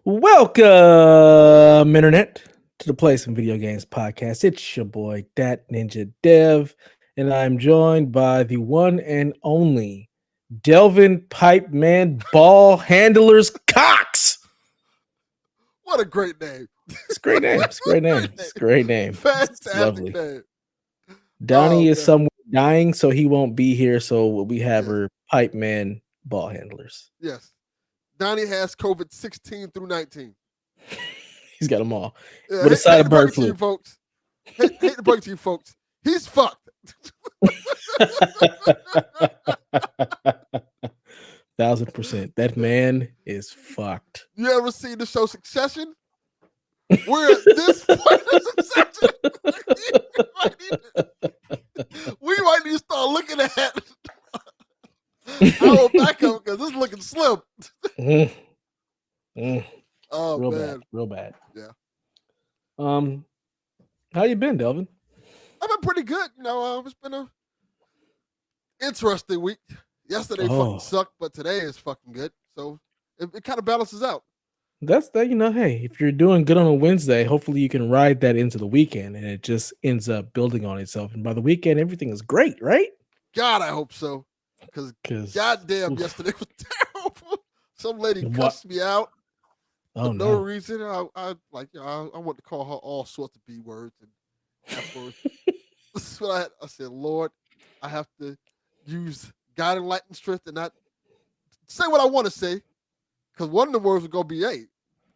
Welcome, Internet, to the Play Some Video Games podcast. It's your boy, Dat Ninja Dev, and I'm joined by the one and only Delvin Pipe Man Ball Handlers Cox. What a great name. It's a great name. It's a great name. It's a great name. It's Fantastic lovely. name. Donnie Oh, is man. somewhere dying, so he won't be here. So we have Yes. her Pipe Man Ball Handlers. Yes. Donnie has COVID 16 through 19. He's got them all. Yeah, With a side hate of to break bird it to you flu. folks. Hate to break it to you folks. He's fucked. 1000%. That man is fucked. You ever seen the show Succession? We're at this point in Succession. we might need to start looking at our backup because this is looking slim. Oh, Real man. bad. Real bad. Yeah. How you been, Delvin? I've been pretty good. It's been a interesting week. Yesterday fucking sucked, but today is fucking good. So it kind of balances out. That's that, hey, if you're doing good on a Wednesday, hopefully you can ride that into the weekend and it just ends up building on itself. And by the weekend, everything is great, right? God, I hope so. Because goddamn, yesterday was terrible. Some lady cussed me out for no reason. I want to call her all sorts of B words and F words. This is what I said, Lord, I have to use God and light and strength and not say what I want to say. Because one of the words was going to be, hey,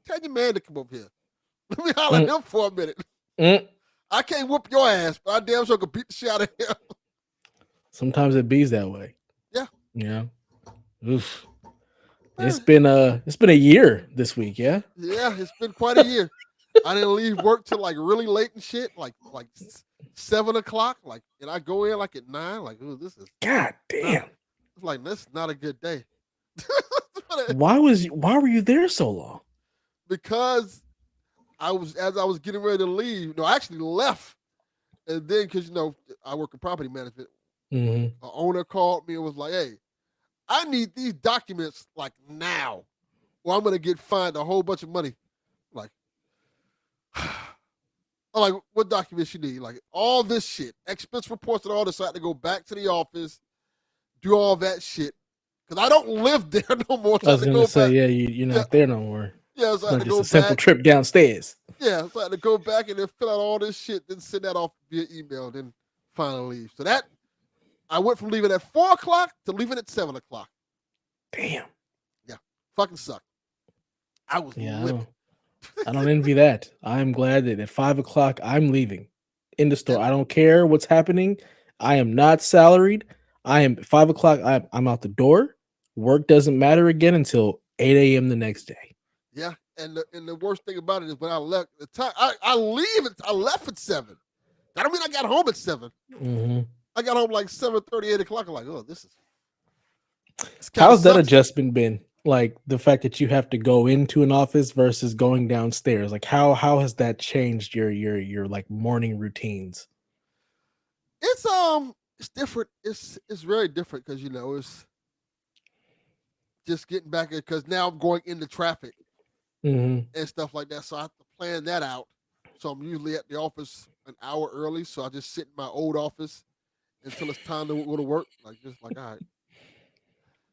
tell your man to come up here. Let me holler at him for a minute. I can't whoop your ass, but I damn sure can beat the shit out of him. Sometimes it bees that way. Yeah. Yeah. Oof. It's been a year this week, yeah? Yeah, it's been quite a year. I didn't leave work till like really late and shit, like 7 o'clock. Like, and I go in like at 9. Like, ooh, this is God damn. It's like this is not a good day. Why were you there so long? Because as I was getting ready to leave. No, I actually left, and then because I work in property management. Mm-hmm. The owner called me and was like, "Hey, I need these documents like now, or I'm gonna get fined a whole bunch of money." Like, I'm like, what documents you need? Like all this shit, expense reports and all this. So I had to go back to the office, do all that shit. Because I don't live there no more. So I was going to say, yeah, you're not there no more. Yeah, so I had to just go a simple trip downstairs. Yeah, so I had to go back and then fill out all this shit, then send that off via email, then finally leave. So that, I went from leaving at 4 o'clock to leaving at 7 o'clock. Damn. Yeah, fucking sucked. I was livid. I don't envy that. I'm glad that at 5 o'clock, I'm leaving in the store. I don't care what's happening. I am not salaried. I am 5 o'clock. I'm out the door. Work doesn't matter again until 8 a.m. the next day. Yeah, and the worst thing about it is when I left, the time I left at 7. That don't mean I got home at 7. Mm-hmm. I got home like 7:30, 8 o'clock. I'm like, oh, this how's that adjustment been? Like the fact that you have to go into an office versus going downstairs. Like how has that changed your like morning routines? It's different. It's very different because it's just getting back because now I'm going into traffic and stuff like that. So I have to plan that out. So I'm usually at the office an hour early. So I just sit in my old office until it's time to go to work. All right.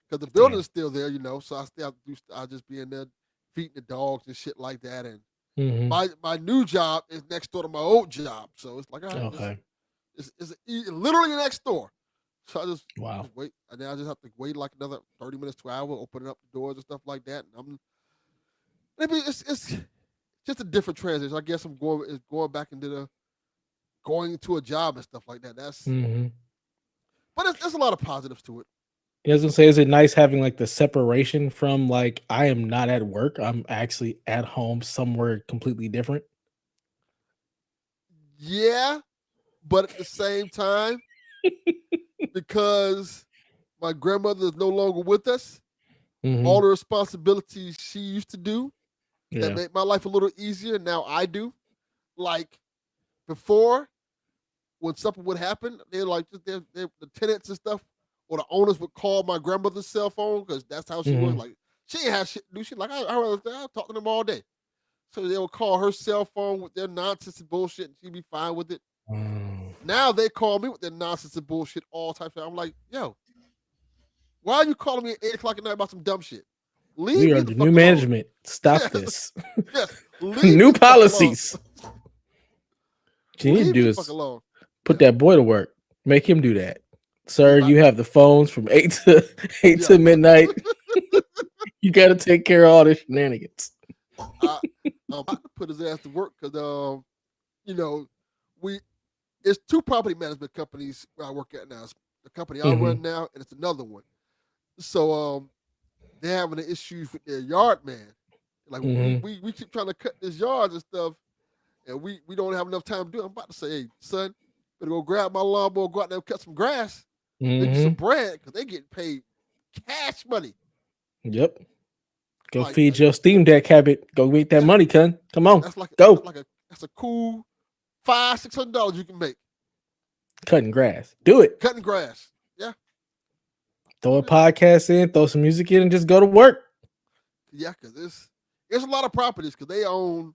Because the building is still there, so I still have to I just be in there feeding the dogs and shit like that. And my new job is next door to my old job. So it's like, all right, okay. It's literally next door. So I just wait. And then I just have to wait like another 30 minutes to an hour, opening up the doors and stuff like that. And maybe it's just a different transition. I guess I'm going back into going to a job and stuff like that. That's but there's a lot of positives to it. I was gonna say, is it nice having like the separation from like I am not at work, I'm actually at home somewhere completely different? Yeah, but at the same time, because my grandmother is no longer with us, all the responsibilities she used to do that made my life a little easier, now I do. Like before, when something would happen, they're like the tenants and stuff, or the owners would call my grandmother's cell phone because that's how she was. Like She ain't have shit to do. She like, I'll talk to them all day. So they'll call her cell phone with their nonsense and bullshit, and she'd be fine with it. Now they call me with their nonsense and bullshit all types of. I'm like, yo, why are you calling me at 8:00 at night about some dumb shit? Leave We me are the the fuck new alone. management. Stop Yes. this. Yes, leave New me the policies. Fuck alone. What you need to do is Fuck alone. put that boy to work. Make him do that. Sir, you have the phones from 8 to midnight. You got to take care of all the shenanigans. I'm about to put his ass to work because, it's two property management companies where I work at now. It's the company I run now, and it's another one. So they're having issues with their yard man. Like we keep trying to cut this yard and stuff, and we don't have enough time to do it. I'm about to say, hey, son, better go grab my lawnmower, go out there and cut some grass, make some bread, because they get paid cash money. Yep. Go feed your Steam Deck habit. Go make that money, cuz. Come on. Go. That's a cool $500-$600 you can make. Cutting grass. Do it. Cutting grass. Yeah. Throw a podcast in, throw some music in, and just go to work. Yeah, because there's a lot of properties because they own,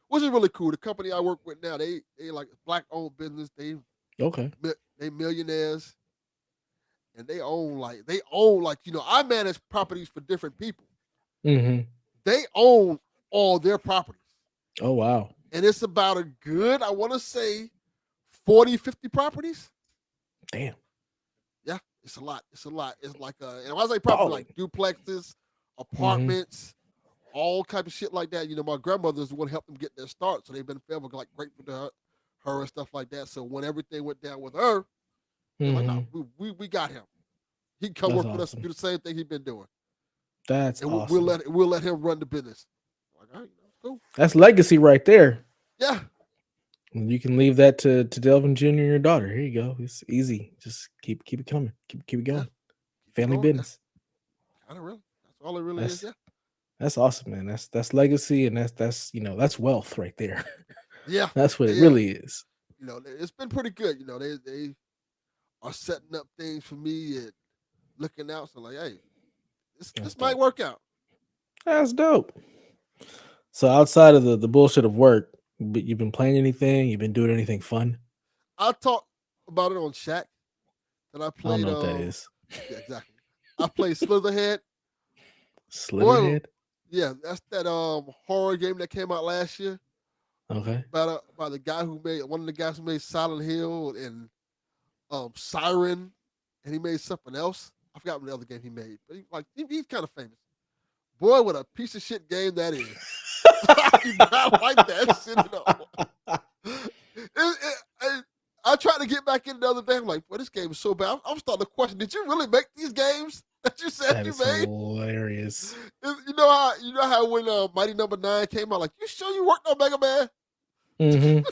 which is really cool. The company I work with now, they like black owned business. They millionaires, and they own like I manage properties for different people. They own all their properties. Oh wow! And it's about a good, I want to say, 40, 50 properties. Damn. Yeah, it's a lot. It's like and when I say property, like duplexes, apartments, all type of shit like that. My grandmother's the one who helped them get their start, so they've been forever like grateful to her and stuff like that. So when everything went down with her, they're like, no, we got him. He can come work with us and do the same thing he's been doing. That's and awesome. We'll let him run the business. Like, all right, cool. That's legacy right there. Yeah. You can leave that to Delvin Jr. and your daughter. Here you go. It's easy. Just keep it coming. Keep it going. Yeah. Family business. Kind of really. That's all it really is. Yeah. That's awesome, man. That's legacy, and that's wealth right there. Yeah. That's what it really is. It's been pretty good. They are setting up things for me and looking out. So like, hey, this might work out. That's dope. So outside of the bullshit of work, but you've been playing anything? You've been doing anything fun? I talked about it on Shaq. And I played. I don't know what that is. Yeah, exactly. I played Slitherhead. Slitherhead? Yeah, that's that horror game that came out last year. Okay. By the guy who made one of the guys who made Silent Hill and Siren, and he made something else. I forgot what the other game he made, but he's kind of famous. Boy, what a piece of shit game that is. I do not like that shit at all. I tried to get back in the other day. I'm like, well, this game is so bad. I'm starting to question, did you really make these games that you said you made? Hilarious. You know how when Mighty Number 9 came out, like, you sure you worked on Mega Man? Did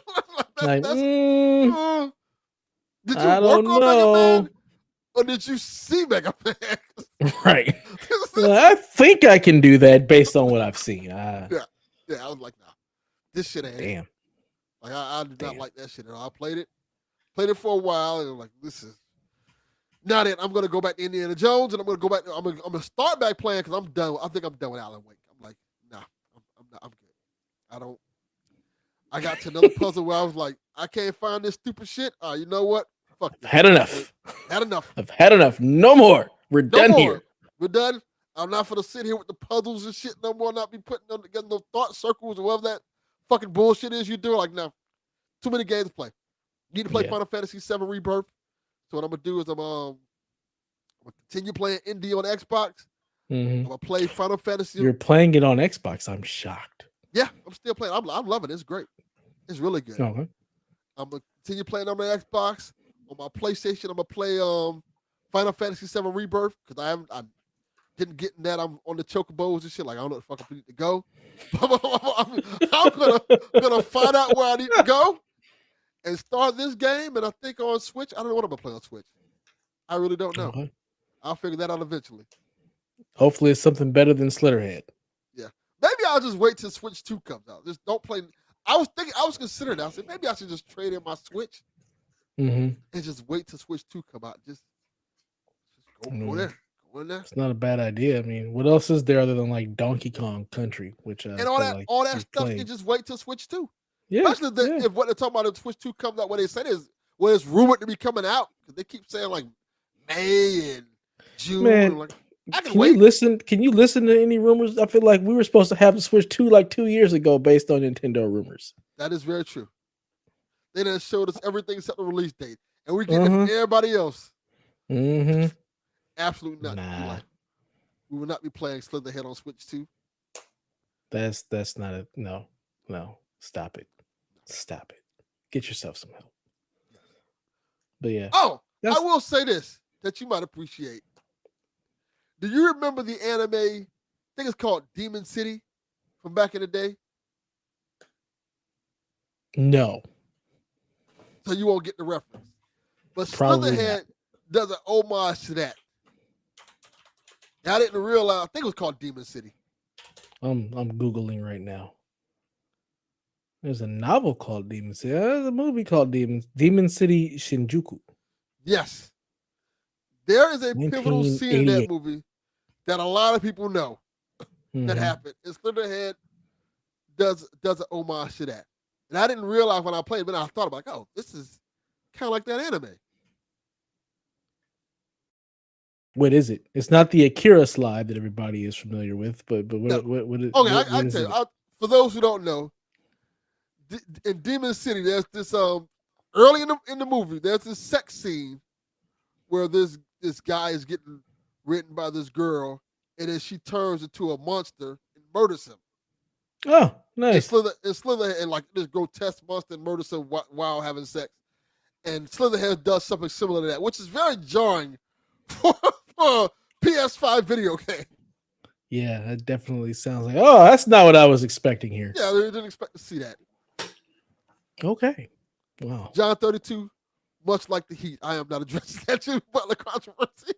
you work on Mega Man? Or did you see Mega Man? Right. I think I can do that based on what I've seen. Yeah, I was like, nah, this shit ain't. Damn. Like I did not like that shit at all. I played it for a while, and I'm like, this is not it. I'm gonna go back to Indiana Jones, and I'm gonna go back. I'm gonna start back playing because I'm done. I think I'm done with Alan Wake. I'm like, nah, I'm good. I got to another puzzle where I was like, I can't find this stupid shit. You know what? Fuck. Had enough. Had enough. I've had enough. No more. We're done here. We're done. I'm not gonna sit here with the puzzles and shit no more. Not be putting them together, no thought circles or whatever that fucking bullshit is you do. Like, no, too many games to play. You need to play Final Fantasy VII Rebirth. So what I'm gonna do is I'm gonna continue playing indie on Xbox. I'm gonna play Final Fantasy. You're playing it on Xbox. I'm shocked. Yeah, I'm still playing. I'm loving it. It's great. It's really good. Okay. I'm gonna continue playing on my Xbox. On my PlayStation, I'm gonna play Final Fantasy VII Rebirth because I didn't get in that. I'm on the chocobos and shit. Like, I don't know what the fuck I need to go. I'm gonna find out where I need to go and start this game. And I think on Switch, I don't know what I'm gonna play on Switch. I really don't know. Okay. I'll figure that out eventually. Hopefully, it's something better than Slitterhead. Yeah, maybe I'll just wait till Switch 2 comes out. Just don't play. I was considering that. I said maybe I should just trade in my Switch and just wait till Switch 2 come out. Just go there. Wasn't there? It's not a bad idea. I mean, what else is there other than like Donkey Kong Country, which I And feel like all that you're stuff playing. can just wait till Switch 2. Yeah, Especially if what they're talking about if Switch 2 comes out, what they said is, well, it's rumored to be coming out because they keep saying like May and June. Man, and like, I can can wait. you listen? Can you listen to any rumors? I feel like we were supposed to have the Switch 2 like 2 years ago, based on Nintendo rumors. That is very true. They done showed us everything except the release date, and we get everybody else. Mm-hmm. Absolutely not. Nah. We will not be playing Slitherhead on Switch 2. That's not a no. Stop it. Get yourself some help. But yeah. Oh, I will say this that you might appreciate. Do you remember the anime? I think it's called Demon City from back in the day. No. So you won't get the reference. But Probably Slitherhead does an homage to that. I didn't realize. I think it was called Demon City. I'm Googling right now. There's a novel called Demon City. There's a movie called Demon City Shinjuku. Yes. There is a pivotal scene in that movie that a lot of people know that happened. And Slitherhead does an homage to that. And I didn't realize when I played it, but I thought about, oh, this is kind of like that anime. What is it? It's not the Akira slide that everybody is familiar with, but what is okay, I tell you, for those who don't know, in Demon City, there's this early in the movie, there's this sex scene where this guy is getting written by this girl, and then she turns into a monster and murders him. Oh, nice. And Slitherhead and like this grotesque monster and murders him while having sex. And Slitherhead does something similar to that, which is very jarring for a PS5 video game. Yeah, that definitely sounds like, oh, that's not what I was expecting here. Yeah, they didn't expect to see that. Okay. Wow. John 32, much like the Heat, I am not addressing that Jimmy Butler controversy.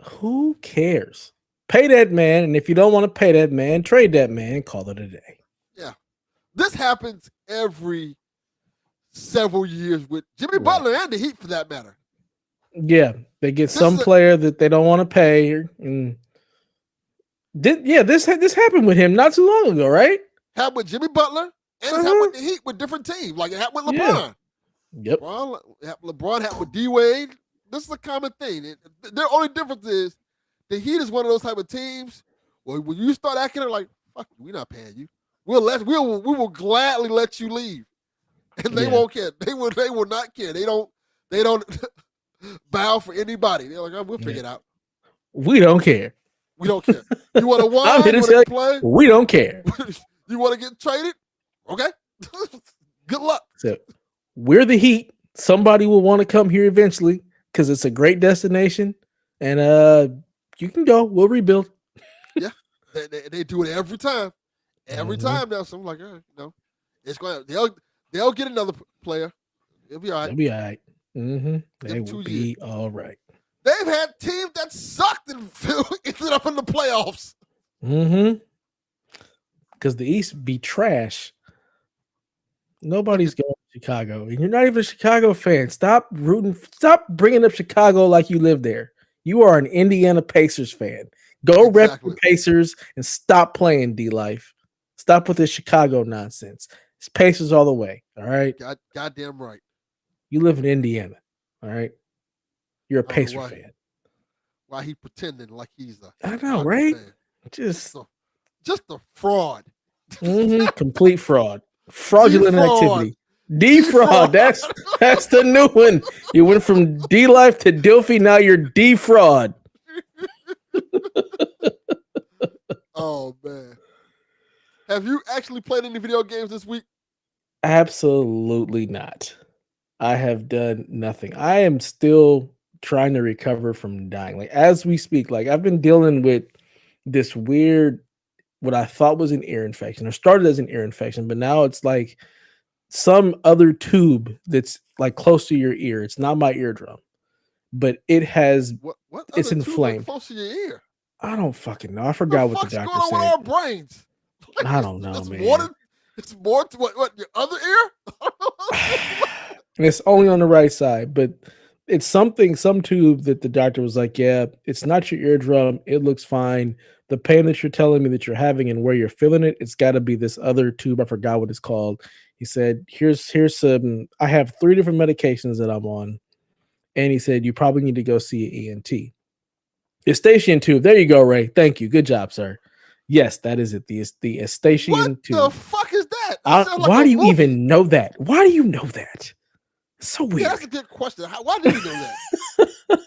Who cares? Pay that man, and if you don't want to pay that man, trade that man and call it a day. Yeah. This happens every several years with Jimmy Butler and the Heat for that matter. Yeah, they get some player that they don't want to pay. And this happened with him not too long ago, right? Happened with Jimmy Butler, and it happened with the Heat with different teams. Like it happened with LeBron. Yeah. Yep. LeBron happened with D-Wade. This is a common thing. Their only difference is the Heat is one of those type of teams where when you start acting like, fuck you, we're not paying you. We will gladly let you leave. And they won't care. They will not care. They don't bow for anybody. They're like, we'll figure it out. We don't care. We don't care. You want to wine? You want to play? We don't care. You want to get traded? Okay. Good luck. So we're the Heat. Somebody will want to come here eventually because it's a great destination. And you can go. We'll rebuild. Yeah. They do it every time. Every time now. So I'm like, it's going to, they'll get another player. It'll be all right. They'll be all right. They will be all right. They've had teams that sucked and ended up in the playoffs. Because the East be trash. Nobody's going to Chicago. And you're not even a Chicago fan. Stop bringing up Chicago like you live there. You are an Indiana Pacers fan. Go rep the Pacers and stop playing D-Life. Stop with this Chicago nonsense. It's Pacers all the way. All right? Goddamn right. You live in Indiana. All right? You're a Pacer fan. Why he pretending like he's a I know, right? Fan. Just a fraud. Complete fraud. Fraudulent activity. D-fraud. That's the new one. You went from D-Life to Dilfy. Now you're D-fraud. Oh, man. Have you actually played any video games this week? Absolutely not. I have done nothing. I am still trying to recover from dying. Like as we speak, like I've been dealing with this weird, what I thought was an ear infection, or started as an ear infection, but now it's like some other tube that's like close to your ear. It's not my eardrum, but it has, it's inflamed. Close to your ear? I don't fucking know. I forgot what the doctor said. What's going on with our brains? I don't know, man. It's more to what your other ear? And it's only on the right side, but It's something, some tube that the doctor was like, "Yeah, it's not your eardrum. It looks fine. The pain that you're telling me that you're having and where you're feeling it, it's got to be this other tube. I forgot what it's called." He said, "Here's some. I have 3 different medications that I'm on." And he said, "You probably need to go see an ENT." Eustachian tube. There you go, Ray. Thank you. Good job, sir. Yes, that is it. The What Eustachian the tube. fuck is that? That sounds like Why a do you movie. even know that? Why do you know that? So Yeah, that's weird. a good question. Why do you know that?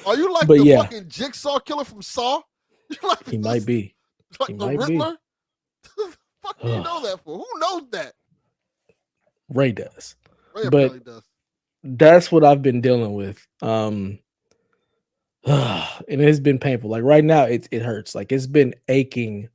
Are you like But the yeah, fucking jigsaw killer from Saw? You're like he might this, be. He like the might be. Riddler? The fuck do you know that for? Who knows that? Ray does. Ray But apparently does. that's what I've been dealing with. And it's been painful. Like right now, it hurts. Like it's been aching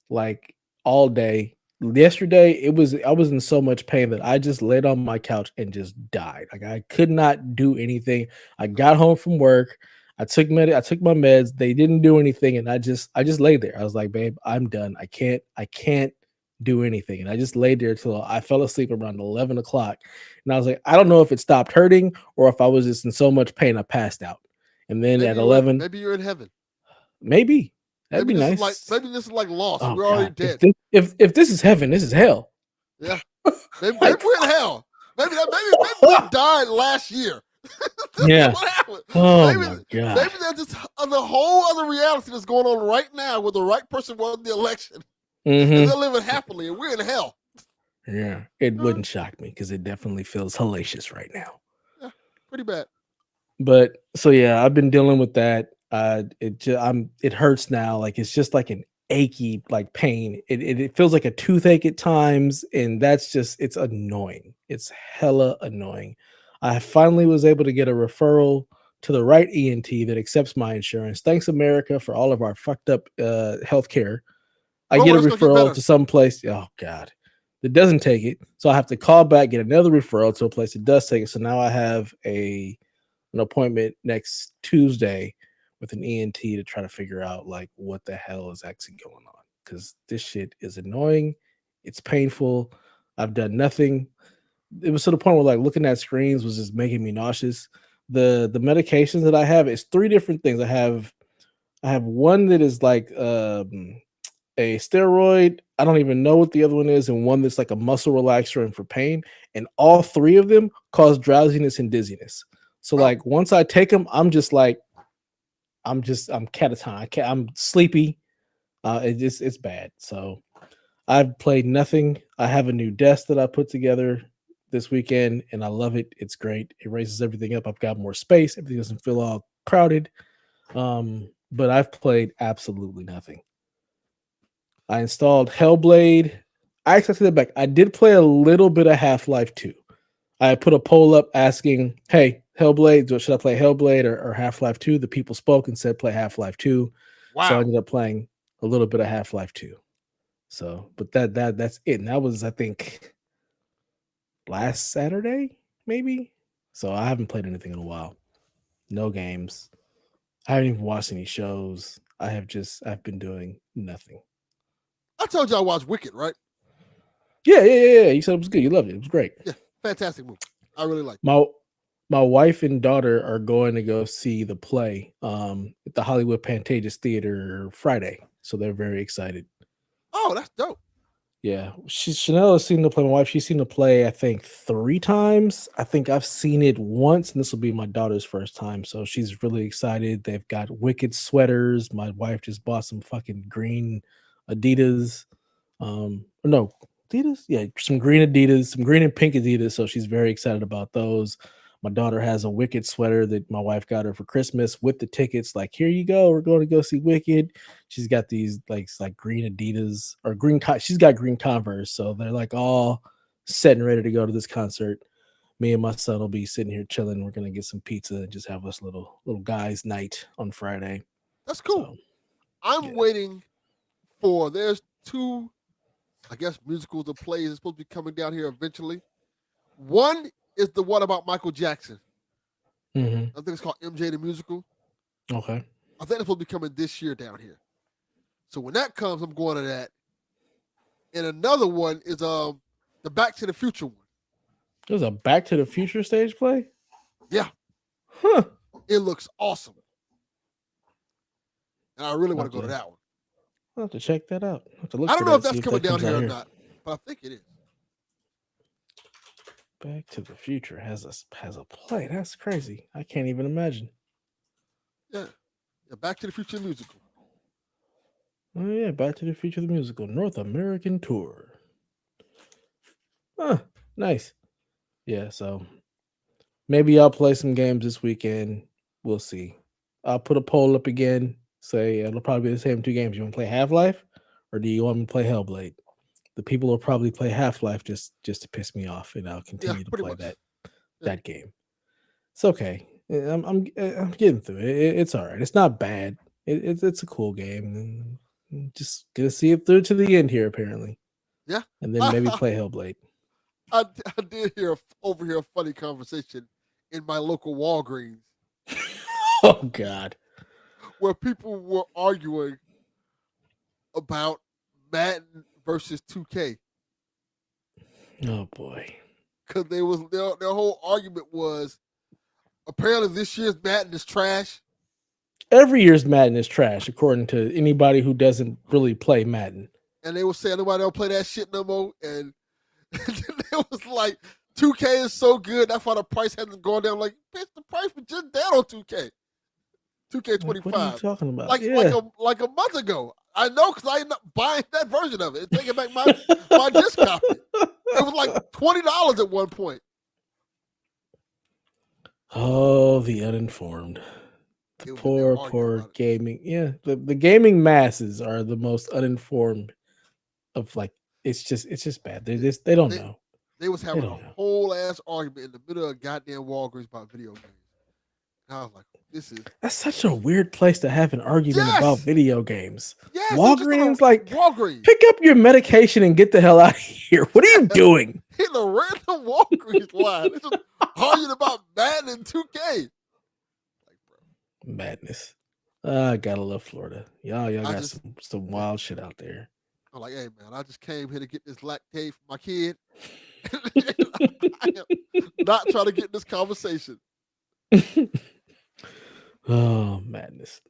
like all day. Yesterday, I was in so much pain that I just laid on my couch and just died. Like I could not do anything. I got home from work. I took my meds. They didn't do anything, and I just laid there. I was like, babe, I'm done. I can't do anything. And I just laid there till I fell asleep around 11 o'clock. And I was like, I don't know if it stopped hurting or if I was just in so much pain I passed out. And then at 11, maybe you're in heaven. maybe that'd be nice. Maybe this is like Lost. Oh We're already God! dead. If this is heaven, this is hell. Yeah. Maybe Like, we're in hell. Maybe we died last year. yeah. What happened? Oh my God. Maybe there's just the whole other reality that's going on right now where the right person won the election. And they're living happily and we're in hell. Yeah. It wouldn't shock me because it definitely feels hellacious right now. Yeah, pretty bad. But so yeah, I've been dealing with that. It hurts now. Like it's just like an achy like pain. It feels like a toothache at times, and that's just it's annoying. It's hella annoying. I finally was able to get a referral to the right ENT that accepts my insurance. Thanks America for all of our fucked up healthcare. I get a That's gonna get referral better. to some place. Oh God, that doesn't take it. So I have to call back, get another referral to a place that does take it. So now I have an appointment next Tuesday with an ENT to try to figure out like what the hell is actually going on because this shit is annoying. It's painful. I've done nothing. It was to the point where like looking at screens was just making me nauseous. The medications that I have, it's 3 different things. I have one that is like a steroid. I don't even know what the other one is, and one that's like a muscle relaxer and for pain. And all 3 of them cause drowsiness and dizziness. So like once I take them, I'm just like, I'm catatonic. I'm sleepy. It's bad. So I've played nothing. I have a new desk that I put together this weekend, and I love it. It's great. It raises everything up. I've got more space. Everything doesn't feel all crowded. But I've played absolutely nothing. I installed Hellblade. I actually take that back. I did play a little bit of Half-Life 2. I put a poll up asking, hey, Hellblade, should I play Hellblade or Half-Life 2? The people spoke and said play Half-Life 2. Wow. So I ended up playing a little bit of Half-Life 2. So, but that's it. And that was, I think, last Saturday, maybe. So I haven't played anything in a while. No games. I haven't even watched any shows. I've been doing nothing. I told you I watched Wicked, right? Yeah. You said it was good. You loved it. It was great. Yeah, fantastic movie. I really like it. My wife and daughter are going to go see the play at the Hollywood Pantages Theater Friday. So they're very excited. Oh, that's dope. Yeah. Chanel has seen the play. My wife, she's seen the play, I think, 3 times. I think I've seen it once, and this will be my daughter's first time. So she's really excited. They've got Wicked sweaters. My wife just bought some fucking green Adidas. No, Adidas? Yeah, some green Adidas, some green and pink Adidas. So she's very excited about those. My daughter has a Wicked sweater that my wife got her for Christmas with the tickets. Like, here you go. We're going to go see Wicked. She's got these like green Adidas or green. She's got green Converse. So they're like all set and ready to go to this concert. Me and my son will be sitting here chilling. We're going to get some pizza and just have us little guys night on Friday. That's cool. So, I'm waiting for, there's 2, I guess, musicals or plays that's supposed to be coming down here eventually. One is the one about Michael Jackson. Mm-hmm. I think it's called MJ the Musical. Okay. I think it's supposed to be coming this year down here. So when that comes, I'm going to that. And another one is the Back to the Future one. There's a Back to the Future stage play? Yeah. Huh. It looks awesome. And I really I'll want have to go to to, that one. I'll have to check that out. I'll have to look I for don't know if that, see that's if coming that down comes out here or here. not, but I think it is. Back to the Future has a play. That's crazy. I can't even imagine. Yeah. Yeah, Back to the Future musical. Oh yeah, Back to the Future the musical North American tour. Huh. Nice. Yeah. So maybe I'll play some games this weekend. We'll see. I'll put a poll up again. Say it'll probably be the same two games. You want to play Half Life, or do you want me to play Hellblade? The people will probably play Half Life just to piss me off, and I'll Yeah, continue to pretty play much. that Yeah. that game. It's okay. I'm getting through it. It's all right. It's not bad. It's a cool game. Just gonna see it through to the end here, apparently, Yeah. and then maybe play Hellblade. I did overhear a funny conversation in my local Walgreens Oh God. where people were arguing about Madden versus 2K Oh boy. because their whole argument was apparently this year's Madden is trash. Every year's Madden is trash, according to anybody who doesn't really play Madden. And they were saying nobody don't play that shit no more. And it was like 2K is so good, that's why the price hasn't gone down. Like, bitch, the price was just down on 2K. 2K25. Like, what are you talking about? Like Yeah. like a month ago. I know because I ended up buying that version of it and taking back my disc copy. It was like $20 at one point. Oh, the uninformed. The poor gaming. Yeah, the gaming masses are the most uninformed of like it's just bad. They don't know. They was having a whole ass argument in the middle of goddamn Walgreens about video games. And I was like, that's such a weird place to have an argument about video games. Yes, Walgreens, like Walgreens. Pick up your medication and get the hell out of here. What are you doing? In a random Walgreens line. It's just arguing about Madden and 2K. Like, bro. Madness. I gotta love Florida. Y'all got some wild shit out there. I'm like, hey man, I just came here to get this lactate for my kid. I am not trying to get in this conversation. Oh, madness.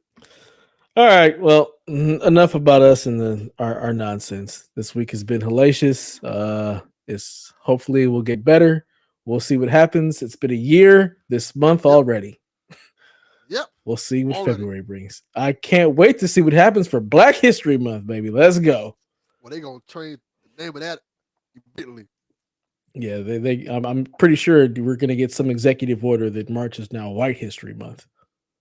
All right. Well, enough about us and our nonsense. This week has been hellacious. It's hopefully we'll get better. We'll see what happens. It's been a year this month already. Yep. We'll see what February brings. I can't wait to see what happens for Black History Month, baby. Let's go. Well, they're gonna change the name of that immediately. Yeah, I'm pretty sure we're gonna get some executive order that March is now White History Month.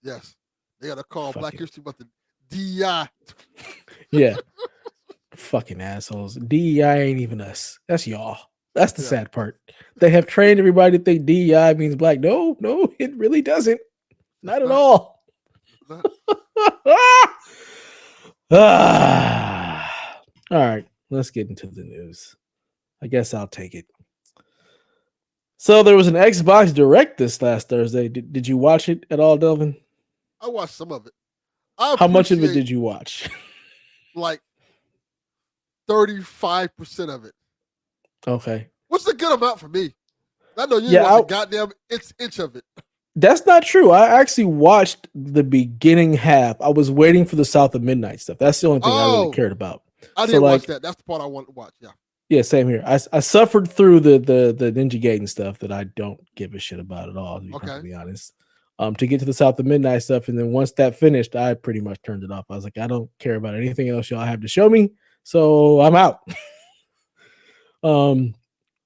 Yes, they gotta call Black History Month the DEI. Yeah, fucking assholes. DEI ain't even us. That's y'all. That's the sad part. They have trained everybody to think DEI means black. No, it really doesn't. Not at all. All right, let's get into the news. I guess I'll take it. So there was an Xbox Direct this last Thursday. Did you watch it at all, Delvin? I watched some of it. How much of it did you watch? Like 35% of it. Okay. What's a good amount for me? I know you watched a goddamn inch of it. That's not true. I actually watched the beginning half. I was waiting for the South of Midnight stuff. That's the only thing I really cared about. I didn't watch that. That's the part I wanted to watch. Yeah. Yeah, same here. I suffered through the Ninja Gaiden stuff that I don't give a shit about at all, to be perfectly honest. To get to the South of Midnight stuff, and then once that finished, I pretty much turned it off. I was like, I don't care about anything else y'all have to show me, so I'm out.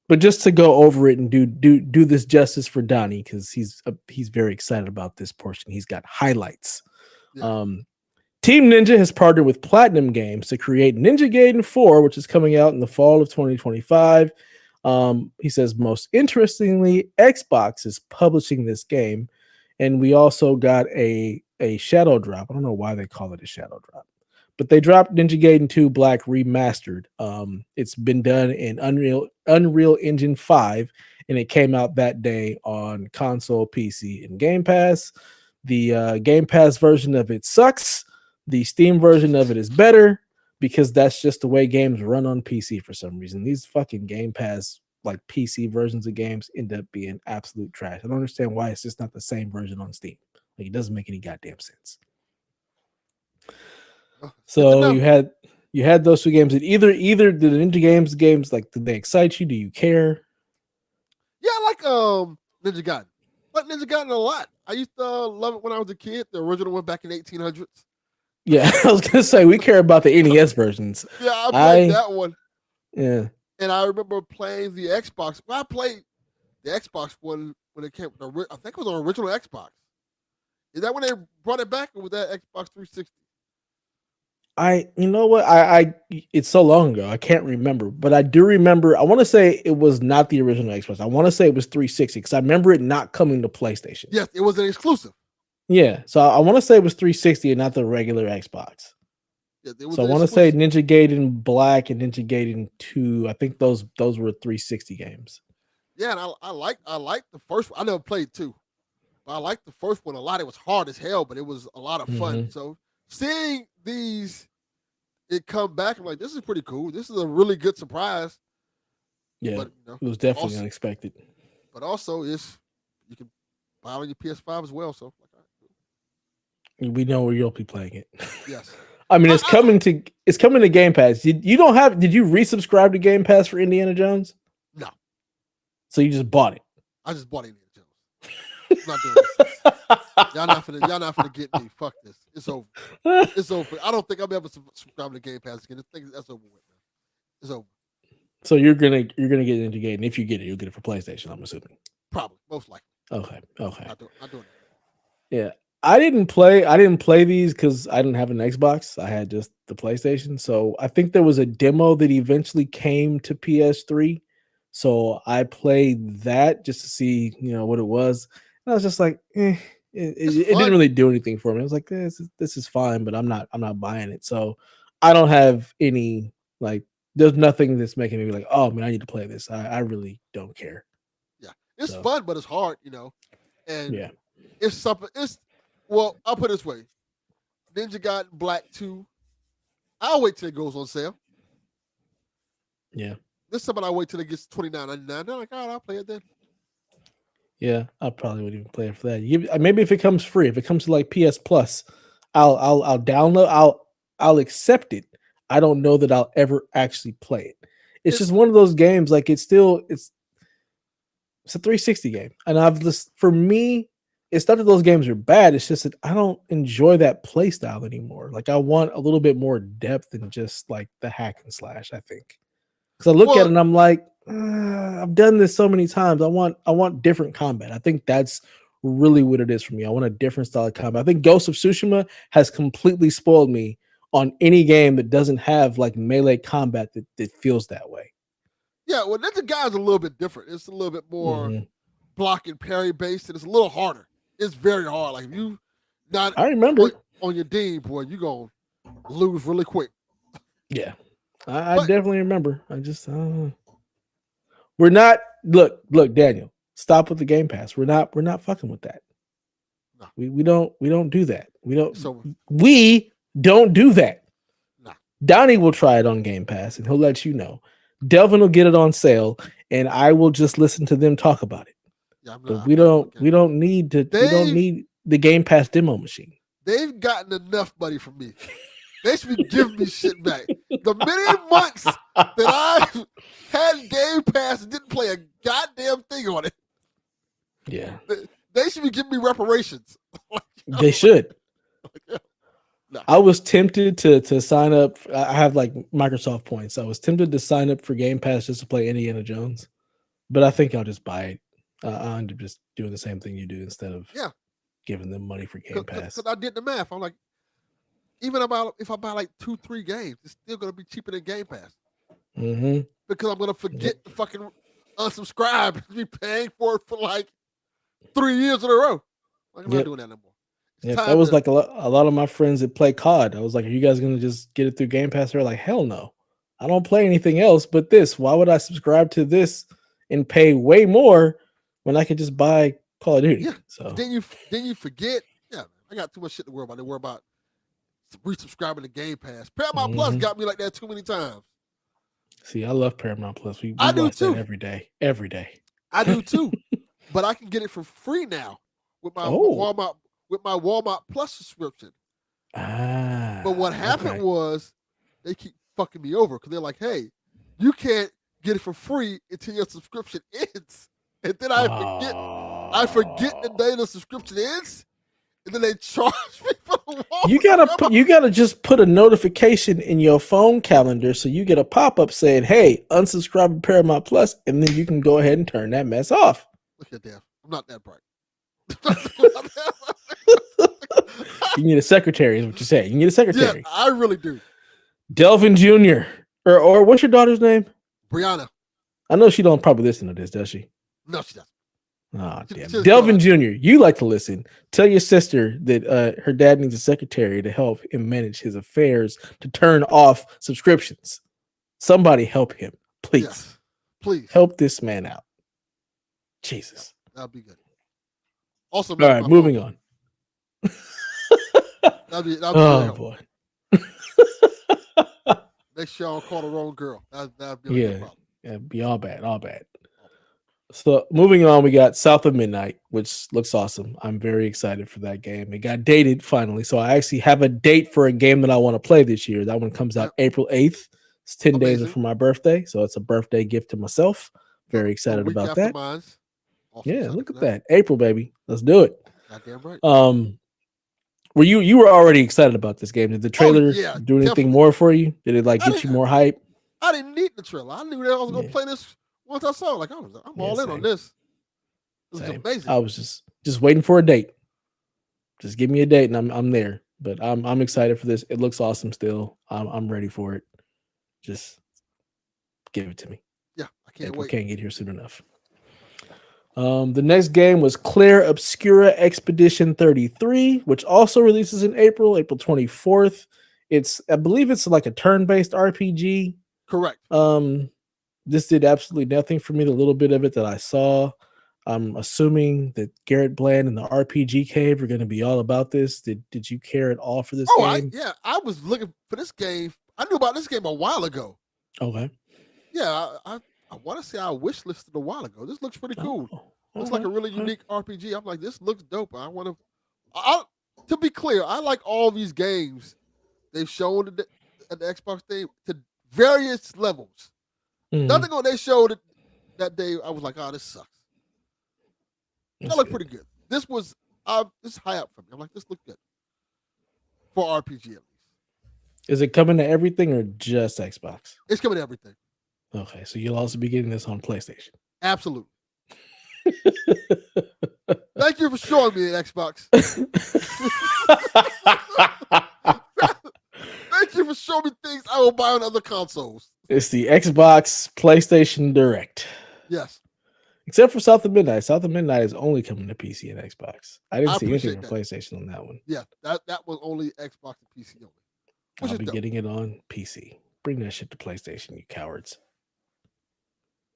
But just to go over it and do this justice for Donnie, because he's very excited about this portion. He's got highlights. Yeah. Team Ninja has partnered with Platinum Games to create Ninja Gaiden 4, which is coming out in the fall of 2025. He says, most interestingly, Xbox is publishing this game, and we also got a shadow drop. I don't know why they call it a shadow drop, but they dropped Ninja Gaiden 2 Black Remastered. It's been done in Unreal Engine 5, and it came out that day on console, PC, and Game Pass. The Game Pass version of it sucks. The Steam version of it is better because that's just the way games run on PC for some reason. These fucking Game Pass like PC versions of games end up being absolute trash. I don't understand why it's just not the same version on Steam. Like it doesn't make any goddamn sense. So you had those two games. And either did the Ninja games like did they excite you? Do you care? Yeah, I like Ninja Gaiden. I like Ninja Gaiden a lot. I used to love it when I was a kid. The original one back in 1800s. Yeah, I was gonna say we care about the NES versions. Yeah, I played that one. Yeah, and I remember playing the Xbox. Well, I played the Xbox one when it came. I think it was on original Xbox. Is that when they brought it back, or was that Xbox 360? you know what? I it's so long ago, I can't remember, but I do remember. I want to say it was not the original Xbox. I want to say it was 360 because I remember it not coming to PlayStation. Yes, it was an exclusive. Yeah, so I want to say it was 360 and not the regular Xbox. Yeah, so I want to say Ninja Gaiden Black and Ninja Gaiden 2. I think those were 360 games. Yeah, and I like the first one. I never played 2, but I liked the first one a lot. It was hard as hell, but it was a lot of fun. Mm-hmm. So seeing it come back, I'm like, this is pretty cool. This is a really good surprise. Yeah, but, it was definitely also unexpected. But also, you can buy it on your PS5 as well. So we know where you'll be playing it. Yes. I mean, it's coming to Game Pass. Did you resubscribe to Game Pass for Indiana Jones? No. So you just bought it? I just bought Indiana Jones. I'm not doing this. Y'all not finna get me. Fuck this. It's over. It's over. I don't think I'll be able to subscribe to Game Pass again. That's over with, man. It's over. So you're gonna get Ninja Gaiden. If you get it, you'll get it for PlayStation, I'm assuming. Probably, most likely. Okay. Not doing it. Yeah. I didn't play these because I didn't have an Xbox. I had just the PlayStation. So I think there was a demo that eventually came to PS3. So I played that just to see, what it was. And I was just like, it didn't really do anything for me. I was like, this is fine, but I'm not buying it. So I don't have any, like, there's nothing that's making me be like, oh man, I need to play this. I really don't care. Yeah. It's fun, but it's hard, And yeah. It's something. Well, I'll put it this way. Ninja Gaiden Black 2, I'll wait till it goes on sale. Yeah. This time I'll wait till it gets $29.99. They're like, all right, I'll play it then. Yeah, I probably wouldn't even play it for that. Maybe if it comes free, if it comes to like PS Plus, I'll download, I'll accept it. I don't know that I'll ever actually play it. It's just one of those games, like it's a 360 game. And for me, it's not that those games are bad. It's just that I don't enjoy that play style anymore. Like I want a little bit more depth than just like the hack and slash, I think. Because I look at it and I'm like, I've done this so many times. I want different combat. I think that's really what it is for me. I want a different style of combat. I think Ghost of Tsushima has completely spoiled me on any game that doesn't have like melee combat that feels that way. Yeah, well, Ninja Gaiden's a little bit different. It's a little bit more block and parry based, and it's a little harder. It's very hard. Like if you not I remember on your Dean, boy, you're gonna lose really quick. Yeah. I definitely remember. I just we're not look, Daniel, stop with the Game Pass. We're not fucking with that. No. We don't do that. We don't do that. No. Donnie will try it on Game Pass and he'll let you know. Delvin will get it on sale and I will just listen to them talk about it. Yeah, but we don't need the Game Pass demo machine. They've gotten enough money from me. They should be giving me shit back. The many months that I had Game Pass and didn't play a goddamn thing on it. Yeah. They should be giving me reparations. They should. No. I was tempted to sign up. I have like Microsoft points. I was tempted to sign up for Game Pass just to play Indiana Jones. But I think I'll just buy it. I'll end up just doing the same thing you do instead of giving them money for Game Pass. Because I did the math. I'm like, even if I buy like 2-3 games, it's still going to be cheaper than Game Pass. Mm-hmm. Because I'm going to forget to fucking unsubscribe and be paying for it for like 3 years in a row. Like, I'm not doing that no more. Yeah, that was like a lot of my friends that play COD. I was like, are you guys going to just get it through Game Pass? They're like, hell no. I don't play anything else but this. Why would I subscribe to this and pay way more when I could just buy Call of Duty? Yeah. So then you forget. Yeah, I got too much shit to worry about. They worry about resubscribing to Game Pass. Paramount Plus got me like that too many times. See, I love Paramount Plus. We I do watch too. that every day. Every day. I do too. But I can get it for free now with my Walmart Plus subscription. But what happened was they keep fucking me over because they're like, "Hey, you can't get it for free until your subscription ends." And then I forget the day the subscription ends, and then they charge me for the Walmart. You gotta just put a notification in your phone calendar so you get a pop-up saying, "Hey, unsubscribe to Paramount Plus," and then you can go ahead and turn that mess off. Look at that. I'm not that bright. You need a secretary, is what you say. You need a secretary. Yeah, I really do. Delvin Jr. Or what's your daughter's name? Brianna. I know she don't probably listen to this, does she? No, she doesn't. Oh, damn. Delvin Jr., you like to listen. Tell your sister that her dad needs a secretary to help him manage his affairs, to turn off subscriptions. Somebody help him, please. Yes, please. Help this man out. Jesus. That'll be good. Also, all right, moving on. That'll be oh, boy. Make sure I don't call the wrong girl. That'd be a problem. Yeah, be all bad. So moving on, we got South of Midnight, which looks awesome. I'm very excited for that game. It got dated finally, so I actually have a date for a game that I want to play this year. That one comes out April 8th. It's 10 days before my birthday, so it's a birthday gift to myself. Very excited about that. Yeah, look at that. April, baby. Let's do it. Goddamn right. Were you were already excited about this game? Did the trailer do anything more for you? Did it get you more hype? I didn't need the trailer. I knew that I was gonna play this once I saw it. I'm all in on this. It was amazing. I was just waiting for a date. Just give me a date and I'm there. But I'm excited for this. It looks awesome still. I'm ready for it. Just give it to me. Yeah, I can't wait. Can't get here soon enough. The next game was Claire Obscura Expedition 33, which also releases in April 24th. I believe it's like a turn-based RPG. Correct. This did absolutely nothing for me. The little bit of it that I saw, I'm assuming that Garrett Bland and the RPG Cave are going to be all about this. Did you care at all for this game? I was looking for this game. I knew about this game a while ago. Okay. Yeah, I want to say I wish listed a while ago. This looks pretty cool. Looks like a really unique RPG. I'm like, this looks dope. I want to. To be clear, I like all these games they've shown at the Xbox thing to various levels. Nothing on they showed that day. I was like, oh, this sucks. That looked pretty good. This was this high up for me. I'm like, this looked good for RPG at least. Is it coming to everything or just Xbox? It's coming to everything. Okay, so you'll also be getting this on PlayStation. Absolutely. Thank you for showing me an Xbox. Thank you for showing me things I will buy on other consoles. It's the Xbox PlayStation Direct. Yes. Except for South of Midnight. South of Midnight is only coming to PC and Xbox. I didn't see anything on PlayStation on that one. Yeah, that was only Xbox and PC only. I'll be getting it on PC. Bring that shit to PlayStation, you cowards.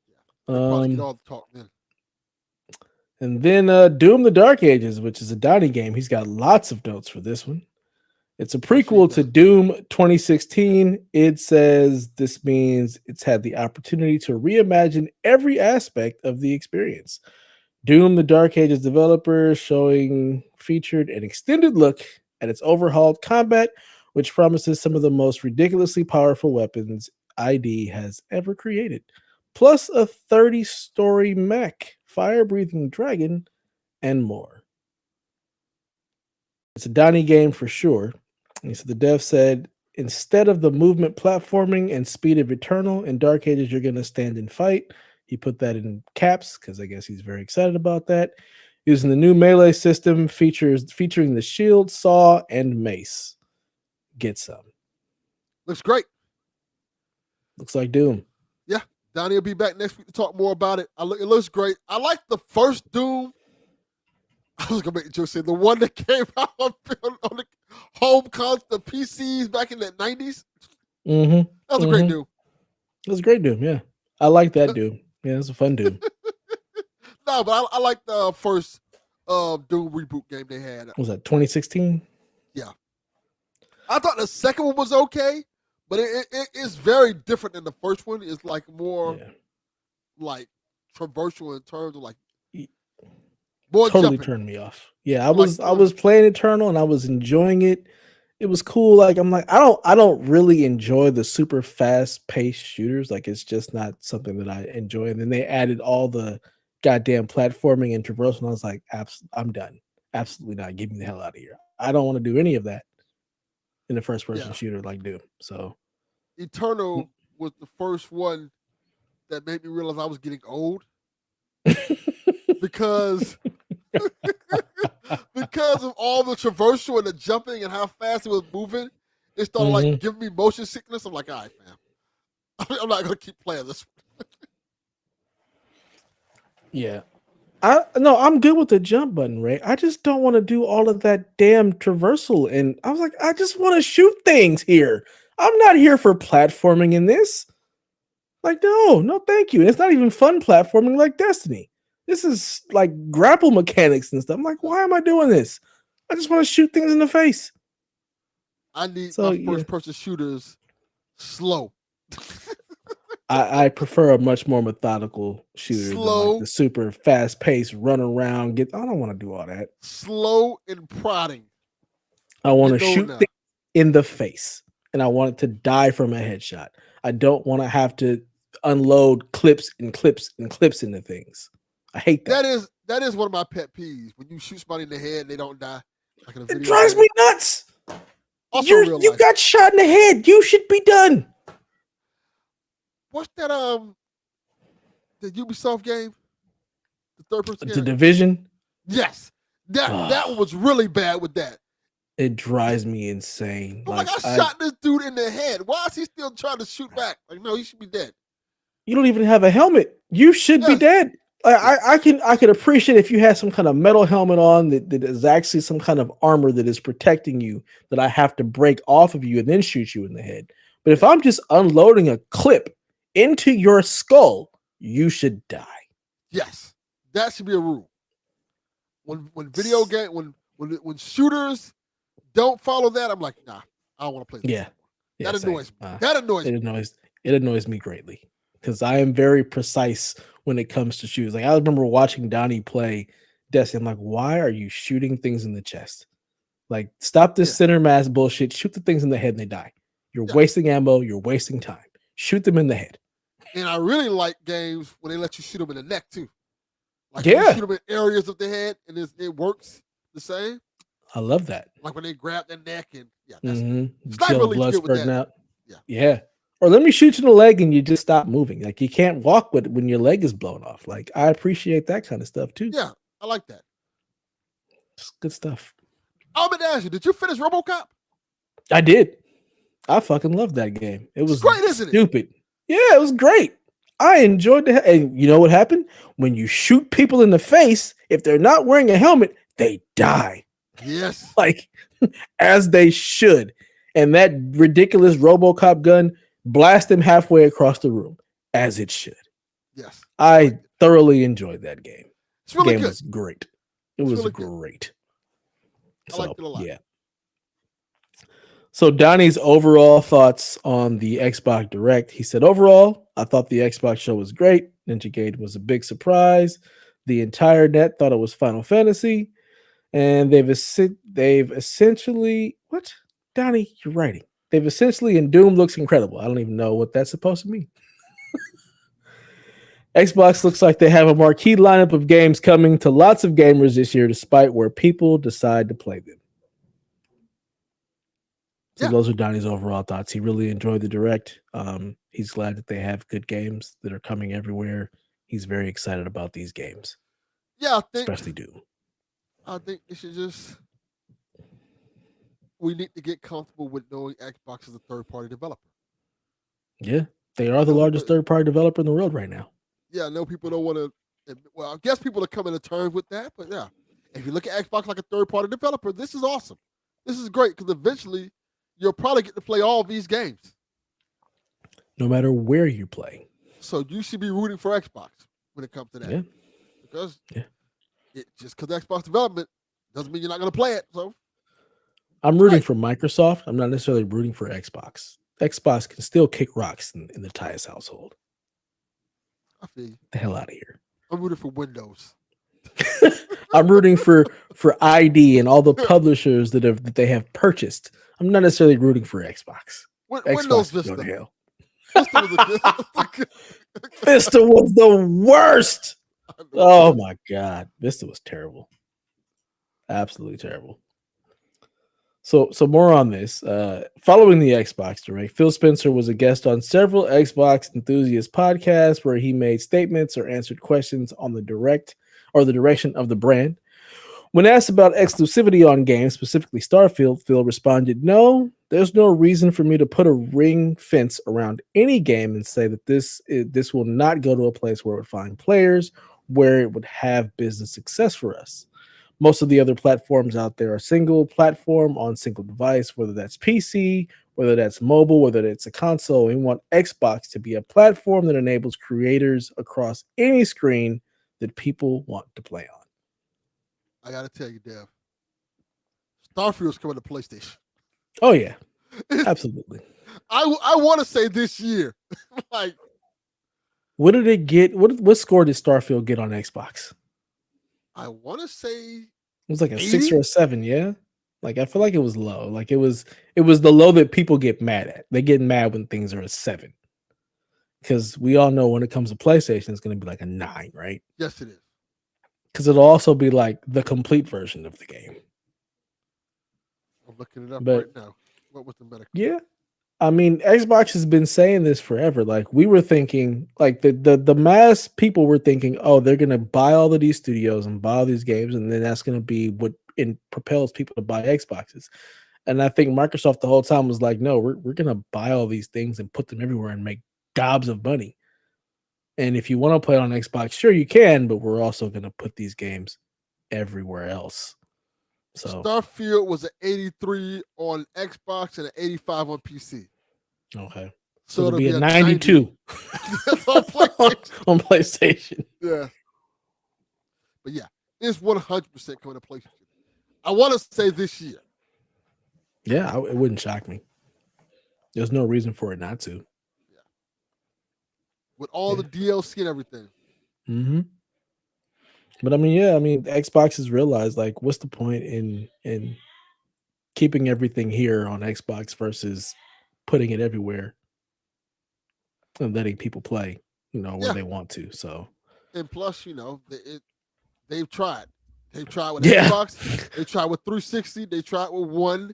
Yeah. Probably get all the talk then. And then Doom the Dark Ages, which is a Donnie game. He's got lots of notes for this one. It's a prequel to Doom 2016. It says this means it's had the opportunity to reimagine every aspect of the experience. Doom the Dark Ages developers featured an extended look at its overhauled combat, which promises some of the most ridiculously powerful weapons ID has ever created, plus a 30-story mech, fire-breathing dragon, and more. It's a Donnie game for sure. And so the dev said, instead of the movement platforming and speed of Eternal, in Dark Ages, you're going to stand and fight. He put that in caps because I guess he's very excited about that. Using the new melee system featuring the shield, saw, and mace. Get some. Looks great. Looks like Doom. Yeah. Donnie will be back next week to talk more about it. It looks great. I like the first Doom. I was gonna make the joke say the one that came out on the home console, the PCs back in the 90s. Mm-hmm. That was a great Doom. It was a great Doom, yeah. I like that Doom. Yeah, it's a fun Doom. No, but I like the first Doom reboot game they had. Was that 2016? Yeah. I thought the second one was okay, but it is very different than the first one. It's like more like traversal in terms of like more totally jumping. turned me off. Yeah, I was playing Eternal and I was enjoying it. It was cool. Like I'm like I don't really enjoy the super fast paced shooters. Like it's just not something that I enjoy. And then they added all the goddamn platforming and traversal. And I was like, I'm done. Absolutely not. Get me the hell out of here. I don't want to do any of that in a first person shooter like Doom. So Eternal was the first one that made me realize I was getting old because because of all the traversal and the jumping and how fast it was moving. It started like giving me motion sickness. I'm like, all right, fam, I'm not gonna keep playing this one. Yeah. I'm good with the jump button, Ray. I just don't want to do all of that damn traversal. And I was like, I just want to shoot things here. I'm not here for platforming in this. Like, no, thank you. And it's not even fun platforming like Destiny. This is like grapple mechanics and stuff. I'm like, why am I doing this? I just want to shoot things in the face. I need my first person shooters slow. I prefer a much more methodical shooter than like the super fast paced run around. I don't want to do all that. Slow and prodding. I want to shoot things in the face, and I want it to die from a headshot. I don't want to have to unload clips and clips and clips into things. I hate that. That is one of my pet peeves. When you shoot somebody in the head and they don't die. Like in a video it drives me nuts. Also, you got shot in the head. You should be done. What's that? The Ubisoft game, the third person game, The Division. Yes, that one was really bad with that. It drives me insane. I'm like I shot this dude in the head. Why is he still trying to shoot back? Like, no, he should be dead. You don't even have a helmet. You should be dead. I can appreciate if you have some kind of metal helmet on that is actually some kind of armor that is protecting you that I have to break off of you and then shoot you in the head. But if I'm just unloading a clip into your skull, you should die. Yes, that should be a rule. When video game when shooters don't follow that, I'm like, nah, I don't want to play this. Yeah, that annoys me. That annoys me. It annoys me greatly because I am very precise when it comes to shooters. Like I remember watching Donnie play Destiny. I'm like, why are you shooting things in the chest? Like, stop this center mass bullshit. Shoot the things in the head and they die. You're wasting ammo. You're wasting time. Shoot them in the head. And I really like games when they let you shoot them in the neck too. Like you shoot them in areas of the head and it works the same. I love that. Like when they grab the neck and Sniper Elite's good with that. Out. Yeah. Or let me shoot you in the leg and you just stop moving. Like you can't walk with when your leg is blown off. Like I appreciate that kind of stuff too. Yeah, I like that. It's good stuff. I'm gonna ask you, did you finish RoboCop? I did. I fucking loved that game. It was great, isn't it? Stupid. Yeah, it was great. I enjoyed it. And you know what happened? When you shoot people in the face, if they're not wearing a helmet, they die. Yes. Like, as they should. And that ridiculous RoboCop gun blast them halfway across the room, as it should. Yes. I thoroughly enjoyed that game. It's really the game good. was great. It was really great. I liked it a lot. Yeah. So Donnie's overall thoughts on the Xbox Direct. He said, overall, I thought the Xbox show was great. Ninja Gaiden was a big surprise. The entire net thought it was Final Fantasy. And they've essentially, what? Donnie, you're writing. They've essentially, and Doom looks incredible. I don't even know what that's supposed to mean. Xbox looks like they have a marquee lineup of games coming to lots of gamers this year, despite where people decide to play them. So those are Donnie's overall thoughts. He really enjoyed the Direct. He's glad that they have good games that are coming everywhere. He's very excited about these games. Yeah, especially Doom. I think it should we need to get comfortable with knowing Xbox is a third-party developer. Yeah, they are the largest third-party developer in the world right now. Yeah, I know people don't want to. Well, I guess people are coming to terms with that, but yeah, if you look at Xbox like a third-party developer, this is awesome. This is great because eventually you'll probably get to play all these games, no matter where you play. So you should be rooting for Xbox when it comes to that. Yeah, because just because Xbox development doesn't mean you're not going to play it. So I'm rooting for Microsoft. I'm not necessarily rooting for Xbox. Xbox can still kick rocks in the Tyus household. I feel you. The hell out of here. I'm rooting for Windows. I'm rooting for ID and all the publishers that they have purchased. I'm not necessarily rooting for Xbox. Windows Xbox can go Vista. to hell. Vista was a good. Vista was the worst. Oh my god, Vista was terrible. Absolutely terrible. So more on this. Following the Xbox Direct, Phil Spencer was a guest on several Xbox enthusiast podcasts where he made statements or answered questions on the direct or the direction of the brand. When asked about exclusivity on games, specifically Starfield, Phil responded, "No, there's no reason for me to put a ring fence around any game and say that this will not go to a place where it would find players, where it would have business success for us. Most of the other platforms out there are single platform on single device, whether that's PC, whether that's mobile, whether it's a console. We want Xbox to be a platform that enables creators across any screen that people want to play on." I gotta tell you, Dev. Starfield's coming to PlayStation. Oh yeah, absolutely. I want to say this year. Like, what did it get? What score did Starfield get on Xbox? I want to say it was like a 80? 6 or a 7. Yeah, like I feel like it was low. Like it was the low that people get mad at. They get mad when things are a 7 because we all know when it comes to PlayStation, it's going to be like a 9, right? Yes, it is. Because it'll also be like the complete version of the game. I'm looking it up right now. What was the Metacritic? Yeah. I mean, Xbox has been saying this forever. Like we were thinking, like the mass people were thinking, oh, they're gonna buy all of these studios and buy all these games, and then that's gonna be what propels people to buy Xboxes. And I think Microsoft the whole time was like, no, we're gonna buy all these things and put them everywhere and make gobs of money. And if you want to play it on Xbox, sure you can, but we're also gonna put these games everywhere else. So Starfield was an 83 on Xbox and an 85 on PC. Okay. So it'll be a 92 on PlayStation. Yeah. But yeah, it's 100% coming to PlayStation. I want to say this year. Yeah, it wouldn't shock me. There's no reason for it not to. Yeah. With all the DLC and everything. Mm-hmm. But I mean, Xbox has realized, like, what's the point in keeping everything here on Xbox versus putting it everywhere and letting people play, where they want to. So, and plus, they've tried. They've tried with Xbox. They tried with 360. They tried with One,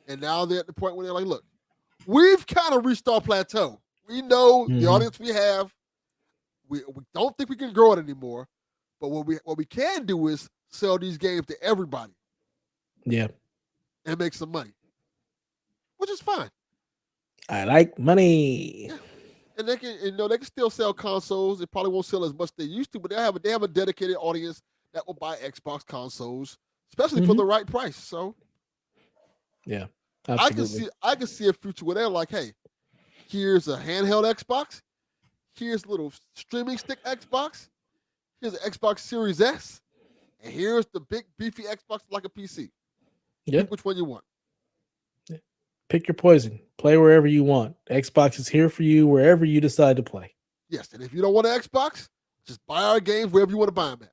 and now they're at the point where they're like, "Look, we've kind of reached our plateau. We know the audience we have. We don't think we can grow it anymore. But what we can do is sell these games to everybody. Yeah, and make some money, which is fine. I like money." Yeah. And they can still sell consoles. They probably won't sell as much as they used to, but they have a dedicated audience that will buy Xbox consoles, especially for the right price. So, yeah, absolutely. I can see a future where they're like, hey, here's a handheld Xbox, here's a little streaming stick Xbox, here's an Xbox Series S, and here's the big beefy Xbox like a PC. Yeah, pick which one you want. Pick your poison. Play wherever you want. Xbox is here for you wherever you decide to play. Yes, and if you don't want an Xbox, just buy our games wherever you want to buy them at.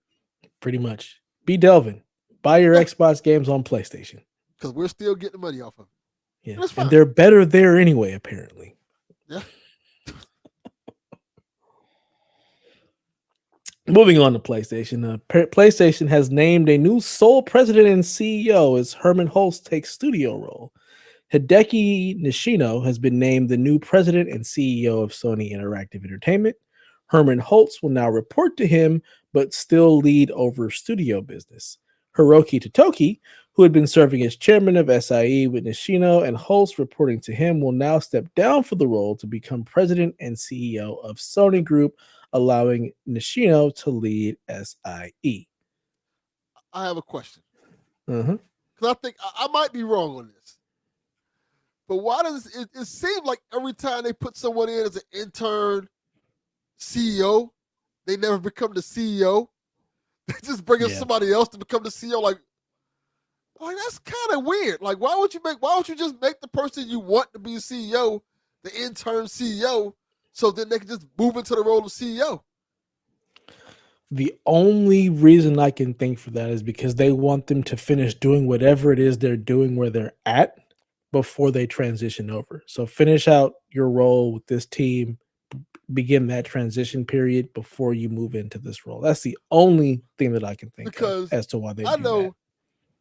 Pretty much. Be Delvin. Buy your Xbox games on PlayStation. Because we're still getting money off of it. Yeah, and they're better there anyway, apparently. Yeah. Moving on to PlayStation. PlayStation has named a new sole president and CEO as Herman Hulst takes studio role. Hideki Nishino has been named the new president and CEO of Sony Interactive Entertainment. Herman Hulst will now report to him, but still lead over studio business. Hiroki Totoki, who had been serving as chairman of SIE with Nishino and Hulst reporting to him, will now step down for the role to become president and CEO of Sony Group, allowing Nishino to lead SIE. I have a question. Because I think I might be wrong on this. But why does it seem like every time they put someone in as an intern CEO, they never become the CEO? They just bring in somebody else to become the CEO. Like that's kind of weird. Like, why would you just make the person you want to be CEO the intern CEO, so then they can just move into the role of CEO. The only reason I can think for that is because they want them to finish doing whatever it is they're doing where they're at before they transition over. So finish out your role with this team, begin that transition period before you move into this role. That's the only thing that I can think of Because as to why they I do that. know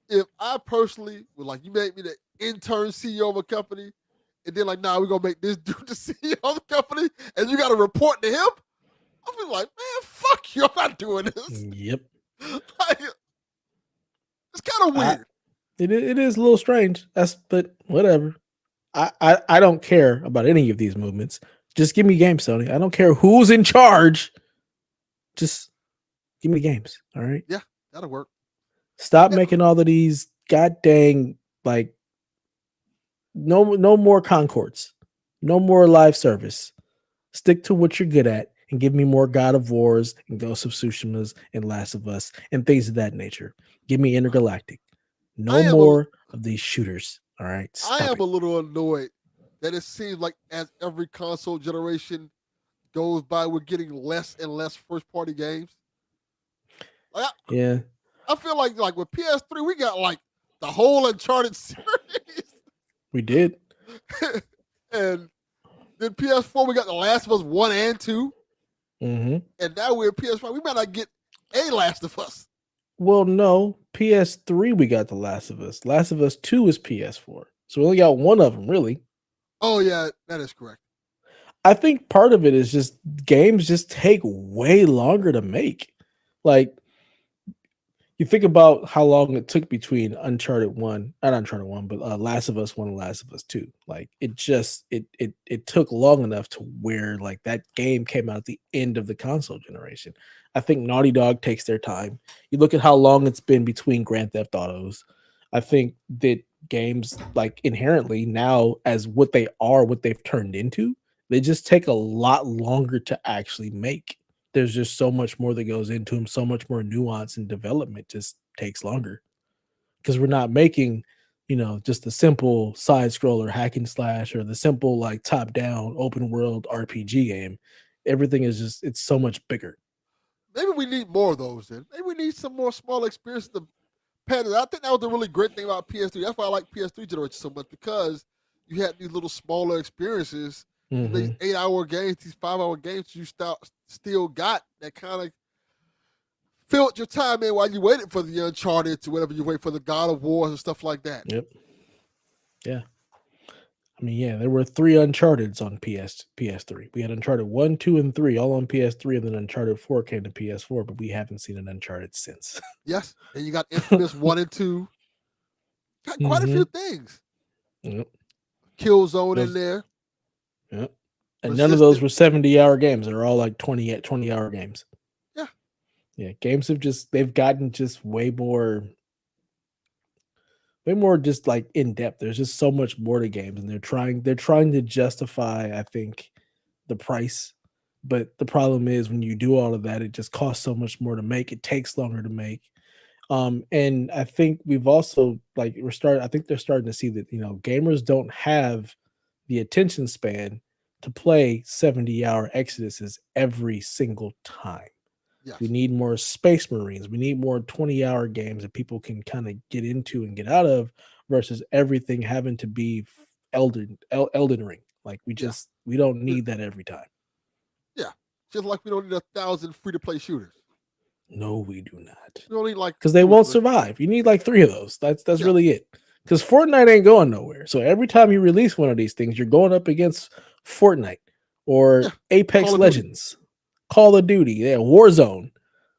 if I personally would like you make me the intern CEO of a company, and then like, nah, we're gonna make this dude the CEO of the company, and you gotta report to him. I'll be like, man, fuck you, I'm not doing this. Yep. Like, it's kind of I, weird. it is a little strange. But whatever. I don't care about any of these movements. Just give me games, Sony. I don't care who's in charge. Just give me games. All right. Yeah, that'll work. Stop And making all of these god dang like no more Concords. No more live service. Stick to what you're good at and give me more God of Wars and Ghost of Tsushima's and Last of Us and things of that nature. Give me Intergalactic. I No am a more of these shooters. All right. I Stop am a it. little annoyed that it seems like as every console generation goes by, we're getting less and less first party games. Like, Yeah. I feel like with PS3, we got like the whole Uncharted series. We did. And then PS4, we got The Last of Us 1 and 2. Mm-hmm. And now we're at PS5. We might not get a Last of Us. Well, no. PS3, we got The Last of Us. Last of Us 2 is PS4. So we only got one of them, really. Oh, yeah, that is correct. I think part of it is just games just take way longer to make. Like, you think about how long it took between Uncharted 1, not Uncharted 1, but Last of Us 1 and Last of Us 2. Like it took long enough to where like that game came out at the end of the console generation. I think Naughty Dog takes their time. You look at how long it's been between Grand Theft Autos. I think that games like inherently now as what they are, what they've turned into, they just take a lot longer to actually make. There's just so much more that goes into them, so much more nuance and development just takes longer because we're not making, just the simple side scroller hack and slash or the simple like top down open world RPG game. Everything is just it's so much bigger. Maybe we need more of those then. Maybe we need some more small experiences to pan it out. I think that was the really great thing about PS3. That's why I like PS3 generation so much because you had these little smaller experiences. And these Hmm. 8-hour games, these 5-hour games, you still got that kind of filled your time in while you waited for the Uncharted to whatever you wait for the God of Wars and stuff like that. Yep. Yeah. I mean, yeah, there were 3 Uncharteds on PS3. We had Uncharted 1, 2, and 3 all on PS3, and then Uncharted 4 came to PS4, but we haven't seen an Uncharted since. Yes, and you got Infamous 1 and 2. Got quite a Hmm. few things. Yep. Killzone in Those, there. yep. And none of those Resistant. were 70-hour games. They're all like 20-hour games. Yeah. Yeah, games they've gotten just way more just like in depth. There's just so much more to games, and they're trying to justify, I think, the price. But the problem is when you do all of that, it just costs so much more to make. It takes longer to make. And I think we've also like I think they're starting to see that gamers don't have the attention span to play 70-hour exoduses every single time. We Yes. need more Space Marines. We need more 20-hour games that people can kind of get into and get out of versus everything having to be Elden Ring. Like Yeah. we don't need that every time. Yeah. Just like we don't need 1,000 free to play shooters. No, we do not. We only need like Because they 2 or won't 3. survive. You need like 3 of those. That's Yeah. really it. Because Fortnite ain't going nowhere. So every time you release one of these things, you're going up against Fortnite or Yeah. Apex Call of Duty. Legends, Call of Duty, yeah, Warzone.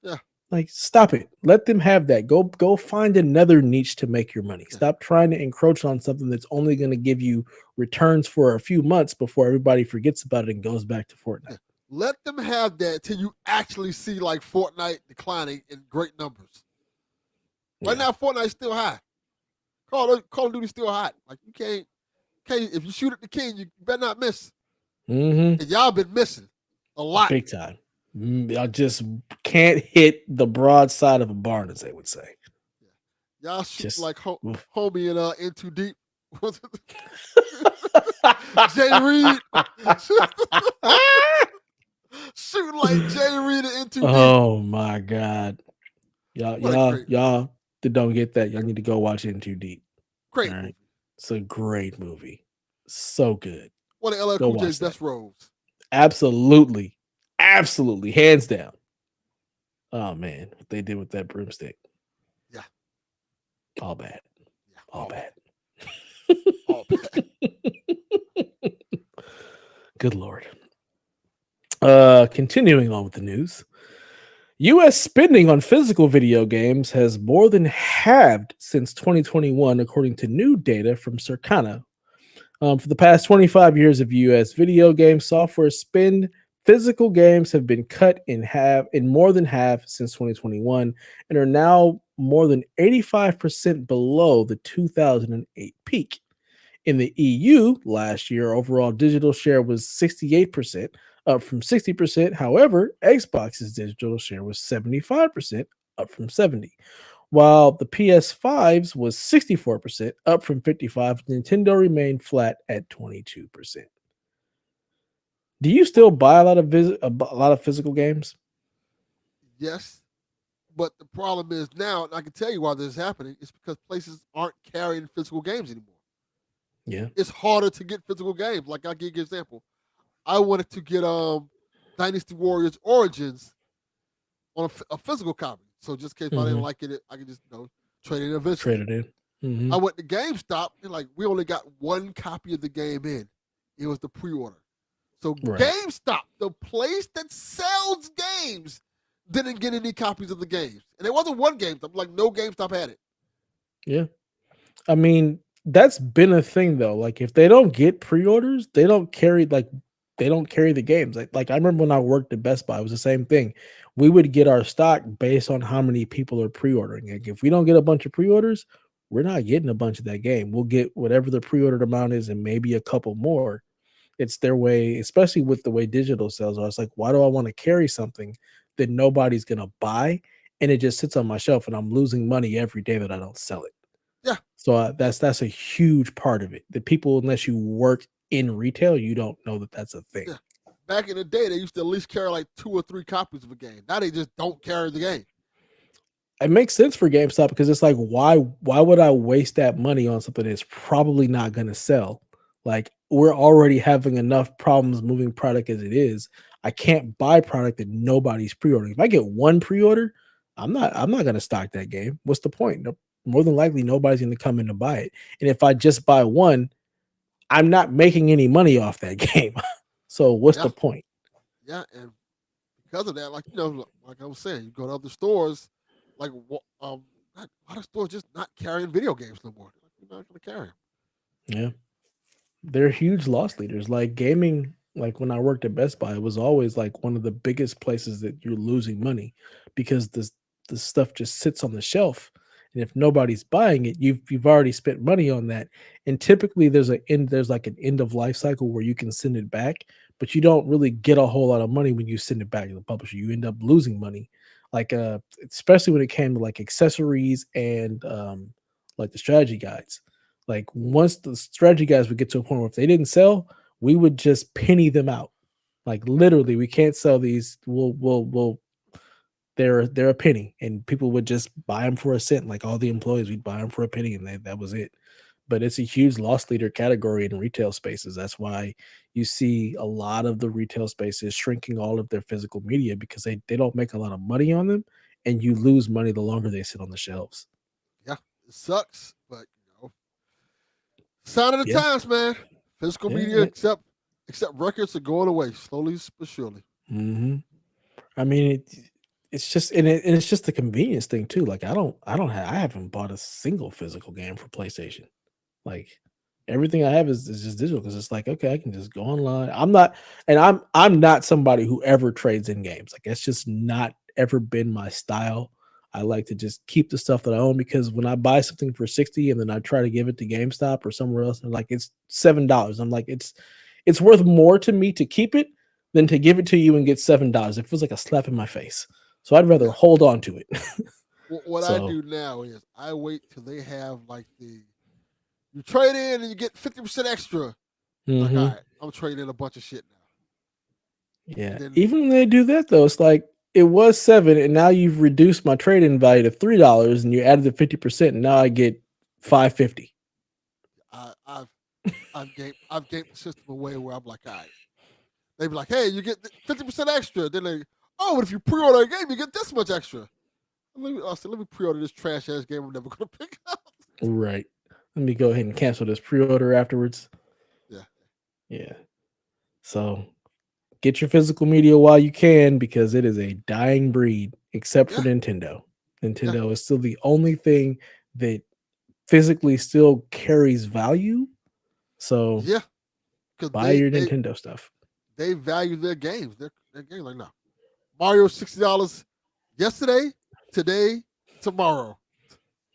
Yeah. Like, stop it. Let them have that. Go find another niche to make your money. Yeah. Stop trying to encroach on something that's only going to give you returns for a few months before everybody forgets about it and goes back to Fortnite. Yeah. Let them have that till you actually see like Fortnite declining in great numbers. Right now, Fortnite's still high. Call of Duty's still hot. Like you can't if you shoot at the king, you better not miss. Mm-hmm. And y'all been missing a lot. Big time. I just can't hit the broad side of a barn, as they would say. Yeah. Y'all shoot Just like homie in In Too Deep. Jay Reed. Shooting like Jay Reed in 2D. Oh my god. Y'all, What a y'all, great movie. y'all that don't get that, y'all need to go watch it in too deep. All Great right. movie. It's a great movie. So good. One of LL Go Cool J's watch that. best roles. Absolutely. Absolutely. Hands down. Oh man, what they did with that broomstick. Yeah. All bad. Yeah. All All bad. bad. All bad. Good Lord. Continuing on with the news. US spending on physical video games has more than halved since 2021, according to new data from Circana. For the past 25 years of US video game software spend, physical games have been cut in more than half since 2021 and are now more than 85% below the 2008 peak. In the EU last year, overall digital share was 68%, up from 60%. However, Xbox's digital share was 75%, up from 70. While the PS5's was 64%, up from 55, Nintendo remained flat at 22%. Do you still buy a lot of physical games? Yes. But the problem is now, and I can tell you why this is happening, it's because places aren't carrying physical games anymore. Yeah. It's harder to get physical games. Like I'll give you an example. I wanted to get Dynasty Warriors Origins on a physical copy. So just in case I didn't Mm-hmm. like it, I could just trade it eventually. Traded in. Mm-hmm. I went to GameStop and like we only got one copy of the game in. It was the pre-order. So Right. GameStop, the place that sells games, didn't get any copies of the games. And it wasn't one GameStop. Like no GameStop had it. Yeah. I mean, that's been a thing though. Like if they don't get pre-orders, they don't carry the games. Like I remember when I worked at Best Buy, it was the same thing. We would get our stock based on how many people are pre-ordering. Like if we don't get a bunch of pre-orders, we're not getting a bunch of that game. We'll get whatever the pre-ordered amount is and maybe a couple more. It's their way, especially with the way digital sales are. It's like, why do I want to carry something that nobody's gonna buy and it just sits on my shelf and I'm losing money every day that I don't sell it? Yeah, So that's a huge part of it. The people, unless you work in retail, you don't know that that's a thing. yeah. Back in the day, they used to at least carry like 2 or 3 copies of a game. Now they just don't carry the game. It makes sense for GameStop because it's like, why would I waste that money on something that's probably not going to sell? Like we're already having enough problems moving product as it is. I can't buy product that nobody's pre-ordering. If I get one pre-order, I'm not going to stock that game. What's the point? No, more than likely nobody's going to come in to buy it. And if I just buy one, I'm not making any money off that game. So what's Yeah, the point? yeah. And because of that, like like I was saying, you go to other stores, like a lot of stores just not carrying video games no more. Like, you're not going to carry them. Yeah. They're huge loss leaders. Like gaming, like when I worked at Best Buy, it was always like one of the biggest places that you're losing money because the stuff just sits on the shelf. And if nobody's buying it, you've already spent money on that. And typically there's like an end of life cycle where you can send it back, but you don't really get a whole lot of money when you send it back to the publisher. You end up losing money. Like especially when it came to like accessories and like the strategy guides, like once the strategy guys would get to a point where if they didn't sell, we would just penny them out. Like literally, we can't sell these. We'll they're a penny, and people would just buy them for a cent. Like all the employees, we'd buy them for a penny, and that was it. But it's a huge loss leader category in retail spaces. That's why you see a lot of the retail spaces shrinking all of their physical media because they don't make a lot of money on them, and you lose money the longer they sit on the shelves. Yeah, it sucks, but sign of the Yeah, times, man. Physical media, yeah. except records, are going away slowly but surely. Mm-hmm. I mean, it's just and it's just the convenience thing too. Like I haven't bought a single physical game for PlayStation. Like everything I have is just digital because it's like okay, I can just go online. I'm not somebody who ever trades in games. Like that's just not ever been my style. I like to just keep the stuff that I own because when I buy something for 60 and then I try to give it to GameStop or somewhere else, and like it's $7. I'm like it's worth more to me to keep it than to give it to you and get $7. It feels like a slap in my face. So I'd rather Yeah. hold on to it. What I So do now is I wait till they have like you trade in and you get 50% extra. Like, all Mm-hmm. right, I'm trading in a bunch of shit now. Yeah. And then Even when they do that though, it's like it was 7, and now you've reduced my trade-in value to $3, and you added the 50%, and now I get 550. I, I've I've gamed the system away where I'm like, all right. They be like, hey, you get 50% extra. Then they, oh, but if you pre-order a game, you get this much extra. I said, let me pre-order this trash ass game I'm never gonna pick up. Right. Let me go ahead and cancel this pre-order afterwards. Yeah, Yeah. So get your physical media while you can, because it is a dying breed, except for yeah, Nintendo. yeah, Nintendo is still the only thing that physically still carries value. So yeah. Because buy your Nintendo stuff. they value their games. Their games like now. Mario $60 yesterday, today, tomorrow.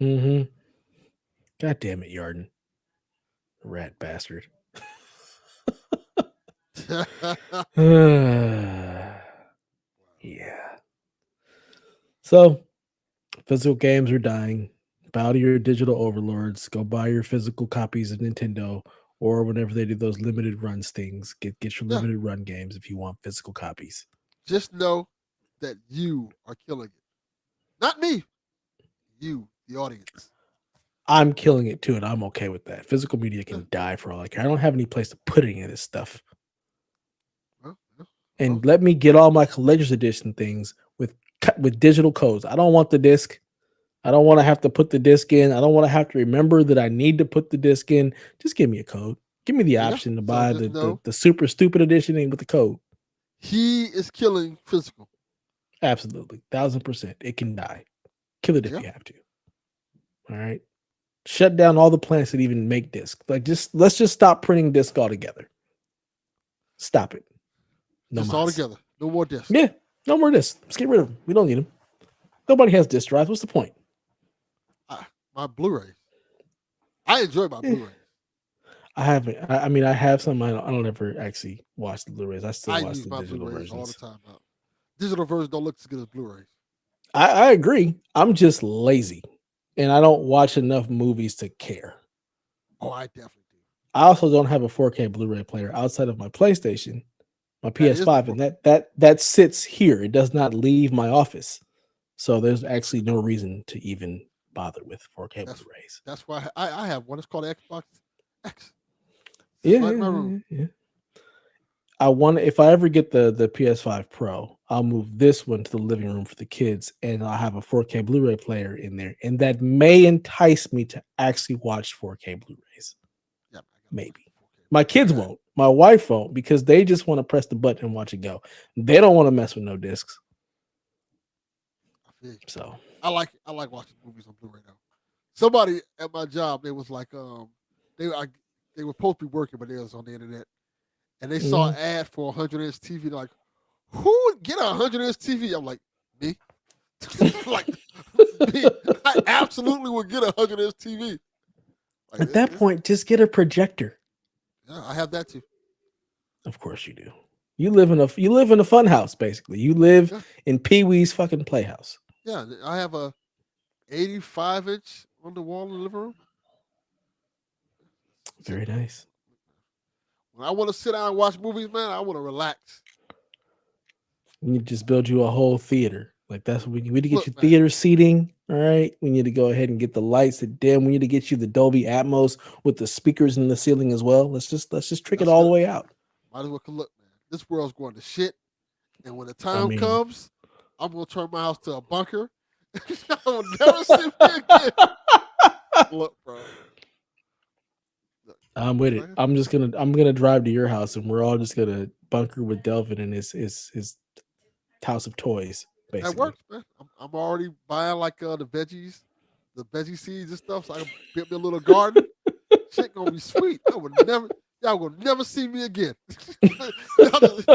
Mm-hmm. God damn it, Yarden. Rat bastard. Yeah. So physical games are dying. Bow to your digital overlords. Go buy your physical copies of Nintendo, or whenever they do those limited runs things. Get your Yeah, limited run games if you want physical copies. just know that you are killing it. Not me. You, the audience. I'm killing it too, and I'm okay with that. Physical media Yeah, can die for all I care. I don't have any place to put any of this stuff. yeah. And Well, let me get all my collector's edition things with digital codes. I don't want the disc. I don't want to have to put the disc in. I don't want to have to remember that I need to put the disc in. Just give me a code. Give me the there you go. option to So buy just the know super stupid edition with the code. he is killing physical. Absolutely. 1,000%. It can die. Kill it if Yeah. you have to. All right. Shut down all the plants that even make discs. Like, let's just stop printing disc altogether. Stop it. No Just all mas. together. No more discs. Yeah. No more discs. Let's get rid of them. We don't need them. Nobody has disc drives. What's the point? My Blu-rays. I enjoy my Eh, Blu-rays. I haven't. I mean, I have some. I don't ever actually watch the Blu-rays. I still I watch use the my digital Blu-rays all the versions. time now. Digital versions don't look as good as Blu-rays. I agree. I'm just lazy, and I don't watch enough movies to care. Oh, I definitely do. I also don't have a 4K Blu-ray player outside of my PlayStation, my That is the PS5, and that sits here. It does not leave my office, so there's actually no reason to even bother with 4K that's Blu-rays. that's why I have one. It's called Xbox X. Sits Yeah, right yeah, in my room. yeah, yeah. I want if I ever get the PS5 Pro, I'll move this one to the living room for the kids, and I'll have a 4K Blu-ray player in there, and that may entice me to actually watch 4K Blu-rays. Yeah, I gotta watch Maybe the 4K. my I kids got. won't. My wife won't because they just want to press the button and watch it go. They don't want to mess with no discs. I feel you. So I like watching movies on Blu-ray now. Somebody at my job, they was like, they I, they were supposed to be working, but they was on the internet, and they saw mhm. an ad for a 100-inch TV. Like, who would get a 100-inch TV? I'm like, me. Like, me. I absolutely would get a 100-inch TV. Like, At that point, just get a projector. yeah, I have that too. Of course you do. You live in a fun house, basically. You live Yeah, in Pee Wee's fucking playhouse. yeah. I have a 85-inch on the wall in the living room. Very nice. When I want to sit down and watch movies, man, I want to relax. We need to just build you a whole theater. Like that's what we need to get you Look, man. theater seating. All right. We need to go ahead and get the lights to dim. We need to get you the Dolby Atmos with the speakers in the ceiling as well. Let's just trick it That's all the good. way out. Might as well look, man. This world's going to shit, and when the I time mean, comes, I'm gonna turn my house to a bunker. I will never see me again. Look, bro. Look, I'm with it. man, I'm gonna drive to your house and we're all just gonna bunker with Delvin and his house of toys, that basically. works, man. I'm already buying like the veggie seeds and stuff, so I can build me a little garden. Shit gonna be sweet. Y'all will never see me again. Y'all just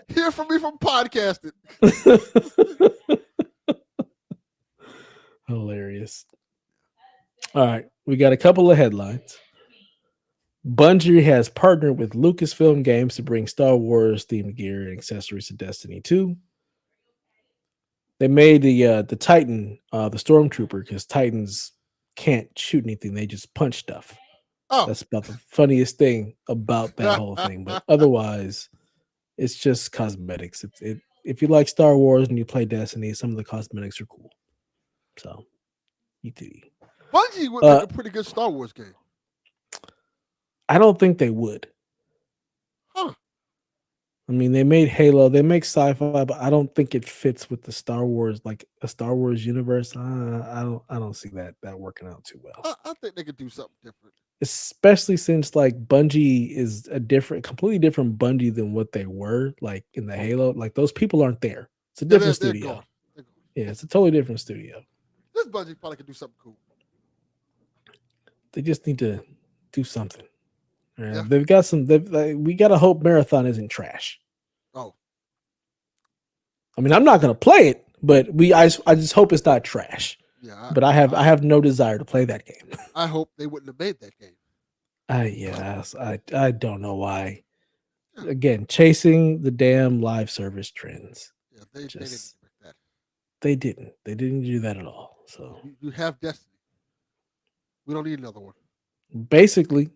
hear from me from podcasting. Hilarious. All right, we got a couple of headlines. Bungie has partnered with Lucasfilm Games to bring Star Wars themed gear and accessories to Destiny 2. They made the Titan, the Stormtrooper, because Titans can't shoot anything; they just punch stuff. Oh. That's about the funniest thing about that whole thing. But otherwise, it's just cosmetics. If you like Star Wars and you play Destiny, some of the cosmetics are cool. So you do. Bungie would make a pretty good Star Wars game. I don't think they would. Huh. I mean, they made Halo, they make sci-fi, but I don't think it fits with the Star Wars, like a Star Wars universe. I don't see that working out too well. I think they could do something different, especially since like Bungie is completely different Bungie than what they were like in the Halo. Like those people aren't there. It's a different studio. They're gone. Yeah, it's a totally different studio. This Bungie probably could do something cool. They just need to do something. They've got some. We gotta hope Marathon isn't trash. Oh, I mean, I'm not gonna play it, but I just hope it's not trash. Yeah, but I have no desire to play that game. I hope they wouldn't have made that game. I don't know why. Again, chasing the damn live service trends. Yeah, they didn't expect that. They didn't do that at all. So you have Destiny. We don't need another one. Basically,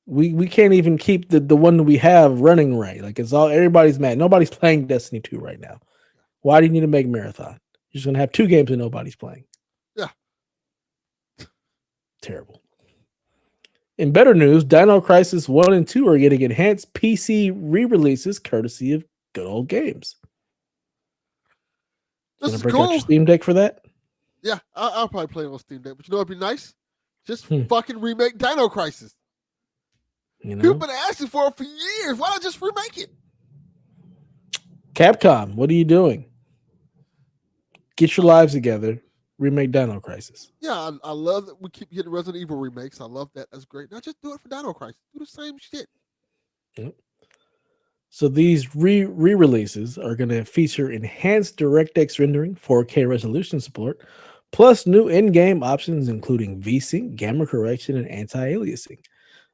we can't even keep the one that we have running right. Like everybody's mad. Nobody's playing Destiny 2 right now. Why do you need to make Marathon? You're just gonna have 2 games that nobody's playing. Yeah. Terrible. In better news, Dino Crisis 1 and 2 are getting enhanced PC re-releases courtesy of Good Old Games. This is break cool. out your Steam Deck for that? Yeah, I'll probably play it on Steam Deck. But you know what'd be nice? Just fucking remake Dino Crisis. You know? People been asking for it for years. Why not just remake it? Capcom, what are you doing? Get your lives together. Remake Dino Crisis. Yeah, I love that we keep getting Resident Evil remakes. I love that. That's great. Now just do it for Dino Crisis. Do the same shit. Yep. So these re-releases are going to feature enhanced DirectX rendering, 4K resolution support, plus new in-game options including VSync, gamma correction, and anti-aliasing.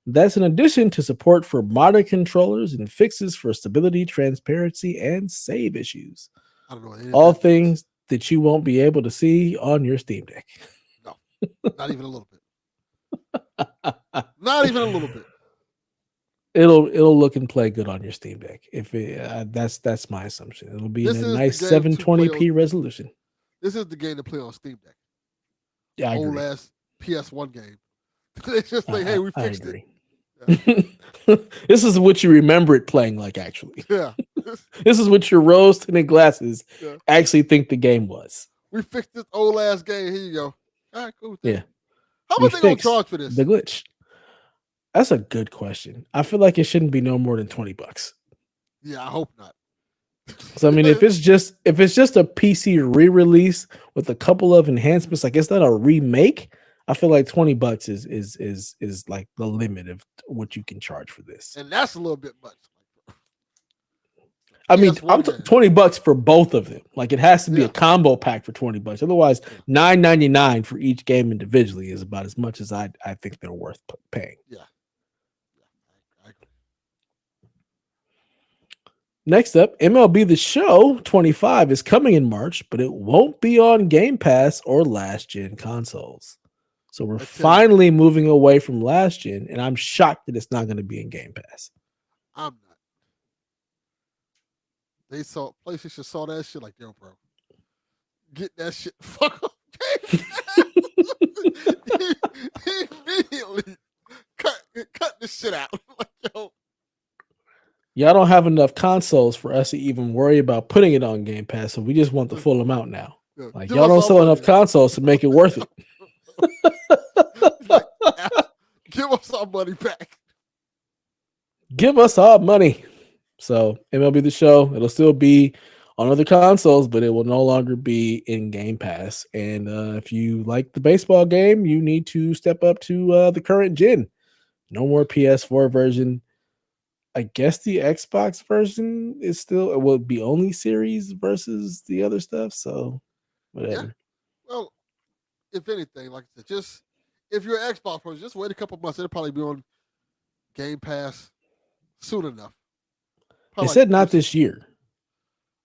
That's in addition to support for modern controllers and fixes for stability, transparency, and save issues. I don't know. All things that you won't be able to see on your Steam Deck. No, not even a little bit. Not even a little bit. It'll look and play good on your Steam Deck. If that's my assumption, it'll be in a nice 720p resolution. This is the game to play on Steam Deck. Yeah, I agree. Old ass PS1 game. They just say, "Hey, we fixed it." Yeah. This is what you remember it playing like. Actually, yeah. This is what your rose-tinted glasses actually think the game was. We fixed this old ass game. Here you go. All right, cool. Yeah. How much they gonna charge for this? The glitch. That's a good question. I feel like it shouldn't be no more than $20. Yeah, I hope not. So I mean, if it's just a PC re-release with a couple of enhancements, like it's not a remake, I feel like $20 is like the limit of what you can charge for this. And that's a little bit much. I mean, I'm $20 for both of them. Like it has to be a combo pack for $20. Otherwise, $9.99 for each game individually is about as much as I think they're worth paying. Yeah. Next up, MLB The Show 25 is coming in March, but it won't be on Game Pass or last-gen consoles. So we're finally moving away from last-gen, and I'm shocked that it's not going to be in Game Pass. I'm not. PlayStation saw that shit like, yo, bro, get that shit fuck up. he immediately cut this shit out. Like, yo. Y'all don't have enough consoles for us to even worry about putting it on Game Pass, so we just want the full amount now. Yeah, like y'all don't sell enough consoles to make it worth it. Like, give us our money back. Give us our money. So MLB The Show, it'll still be on other consoles, but it will no longer be in Game Pass. And if you like the baseball game, you need to step up to the current gen. No more PS4 version. I guess the Xbox version is still, it will be only series versus the other stuff. So whatever. Yeah. Well, if anything, like I said, just if you're an Xbox person, just wait a couple months. It'll probably be on Game Pass soon enough. They said not this year.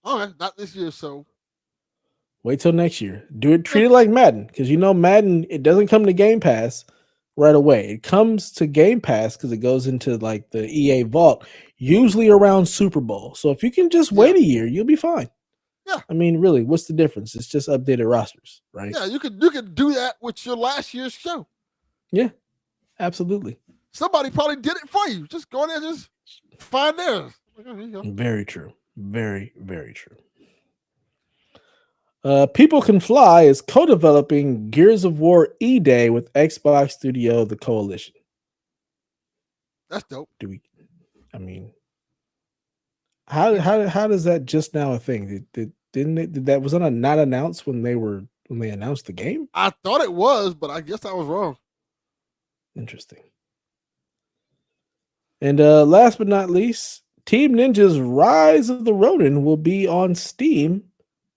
All right, not this year. So wait till next year. Treat it like Madden, because Madden, it doesn't come to Game Pass right away. It comes to Game Pass because it goes into like the EA vault, usually around Super Bowl. So if you can just Yeah, wait a year, you'll be fine. yeah, I mean, really, what's the difference? It's just updated rosters, right? yeah. You could do that with your last year's show. Yeah, absolutely. Somebody probably did it for you. Just go in there, just find theirs. Like, oh, here you go. Very true. Very, very true. People Can Fly is co-developing Gears of War E-Day with Xbox Studio The Coalition. That's dope. Do we? I mean, how does that just now a thing? Didn't it? Did that was that not announced when they announced the game? I thought it was, but I guess I was wrong. Interesting. And last but not least, Team Ninja's Rise of the Ronin will be on Steam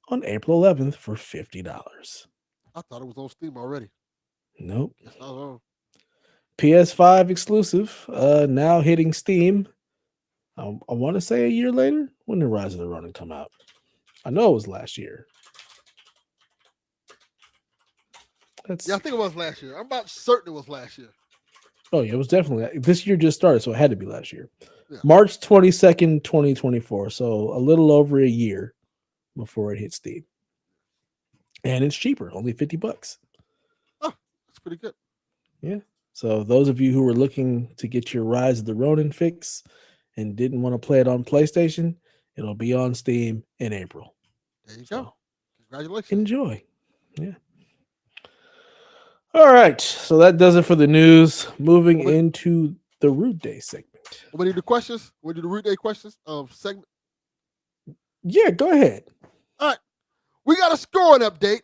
on April 11th for $50. I thought it was on Steam already. Nope. Guess I was wrong. PS5 exclusive, now hitting Steam. I want to say a year later. When did Rise of the Ronin come out? I know it was last year. Yeah, I think it was last year. I'm about certain it was last year. Oh yeah, it was definitely this year just started, so it had to be last year. Yeah. March 22nd, 2024. So a little over a year before it hit Steam. And it's cheaper, only $50. Oh, that's pretty good. Yeah. So those of you who were looking to get your Rise of the Ronin fix and didn't want to play it on PlayStation, it'll be on Steam in April. There you go. Congratulations. Enjoy. Yeah. All right. So that does it for the news. Moving into the Root Day segment. We need the questions. We do the Root Day questions segment. Yeah, go ahead. All right. We got a scoring update.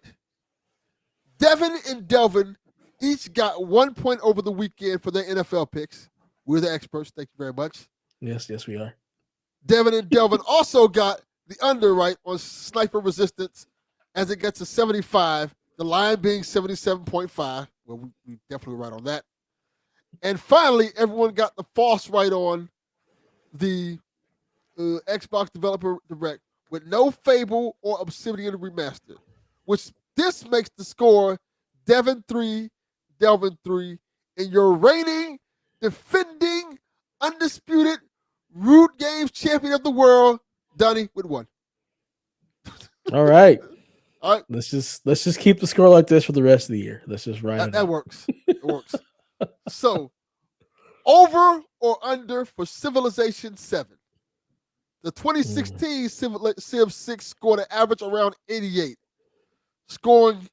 Devin and Delvin each got 1 point over the weekend for their NFL picks. We're the experts. Thank you very much. Yes, we are. Devin and Delvin also got the underwrite on sniper resistance as it gets to 75, the line being 77.5. Well, we definitely right on that. And finally, everyone got the false right on the Xbox Developer Direct with no Fable or Obsidian Remastered, which this makes the score Devin 3, Delvin 3, and your reigning, defending, undisputed Root Games champion of the world, Donnie, with 1. All right. All right. Let's just keep the score like this for the rest of the year. Let's just ride it. That works. It works. So, over or under for Civilization 7. The 2016 Civ 6 scored an average around 88, scoring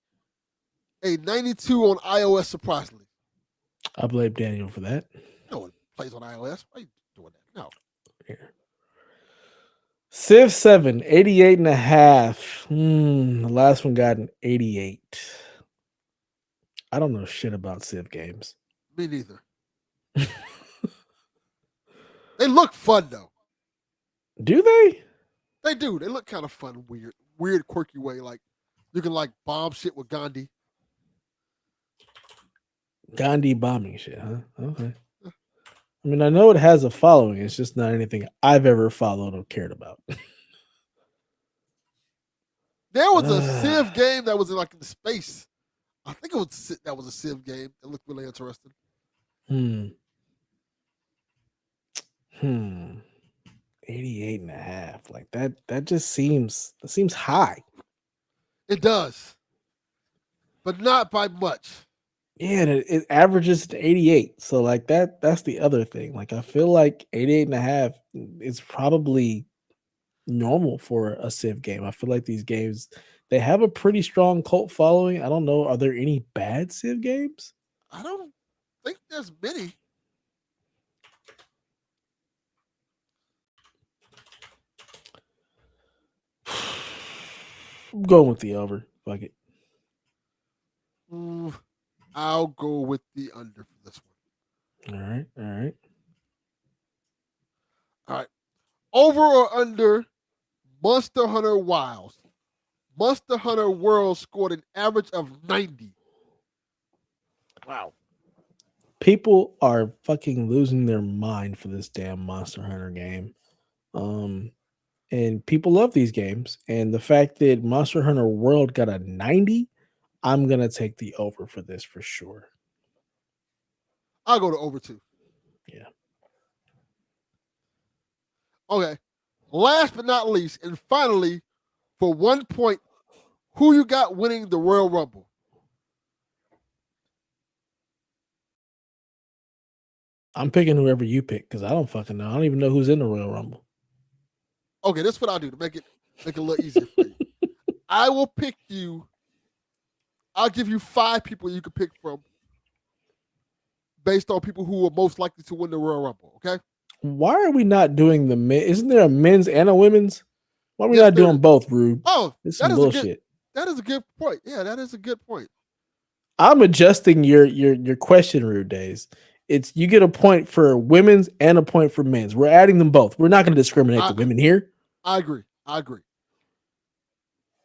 a 92 on iOS, surprisingly. I blame Daniel for that. No one plays on iOS. Why are you doing that? No. Here. Civ 7, 88 and a half. The last one got an 88. I don't know shit about Civ games. Me neither. They look fun, though. Do they? They do. They look kind of fun, weird, quirky way. Like, you can, like, bomb shit with Gandhi. Gandhi bombing shit, huh? Okay. I mean, I know it has a following. It's just not anything I've ever followed or cared about. There was a Civ game that was in like in space. I think that was a Civ game. It looked really interesting. 88 and a half. Like that just seems high. It does. But not by much. Yeah, it averages to 88. So like that's the other thing. Like I feel like 88 and a half is probably normal for a Civ game. I feel like these games, they have a pretty strong cult following. I don't know. Are there any bad Civ games? I don't think there's many. I'm going with the over. Fuck it. I'll go with the under for this one. All right. All right. Over or under Monster Hunter Wilds. Monster Hunter World scored an average of 90. Wow. People are fucking losing their mind for this damn Monster Hunter game. And people love these games. And the fact that Monster Hunter World got a 90, I'm going to take the over for this for sure. I'll go to over 2. Yeah. Okay. Last but not least, and finally, for 1 point, who you got winning the Royal Rumble? I'm picking whoever you pick because I don't fucking know. I don't even know who's in the Royal Rumble. Okay, this is what I'll do to make it a little easier for you. I will pick you. I'll give you 5 people you can pick from based on people who are most likely to win the Royal Rumble. Okay. Why are we not doing the men? Isn't there a men's and a women's? Why are we not doing both, Rube? Oh, it's some bullshit. That is a good point. Yeah, that is a good point. I'm adjusting your question, Rude Days. It's you get a point for women's and a point for men's. We're adding them both. We're not going to discriminate the women here. I agree.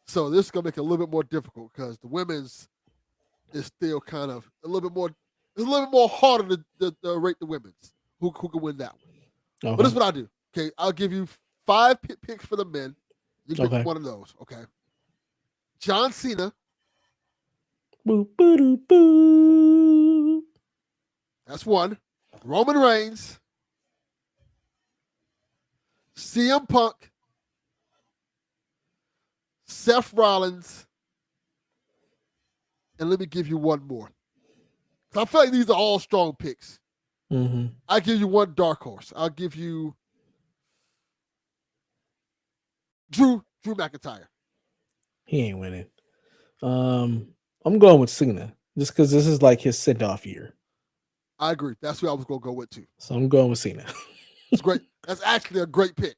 So this is going to make it a little bit more difficult because the women's is still kind of a little bit more. It's a little bit more harder to rate the women's. Who can win that one? Okay. But this is what I'll do. Okay, I'll give you 5 picks for the men. You can pick one of those. Okay. John Cena. Boo, boo, doo, boo. That's one. Roman Reigns. CM Punk. Seth Rollins. And let me give you one more. I feel like these are all strong picks. Mm-hmm. I'll give you one dark horse. I'll give you Drew McIntyre. He ain't winning. I'm going with Cena just because this is like his send-off year. I agree. That's who I was going to go with too. So I'm going with Cena. It's great. That's actually a great pick.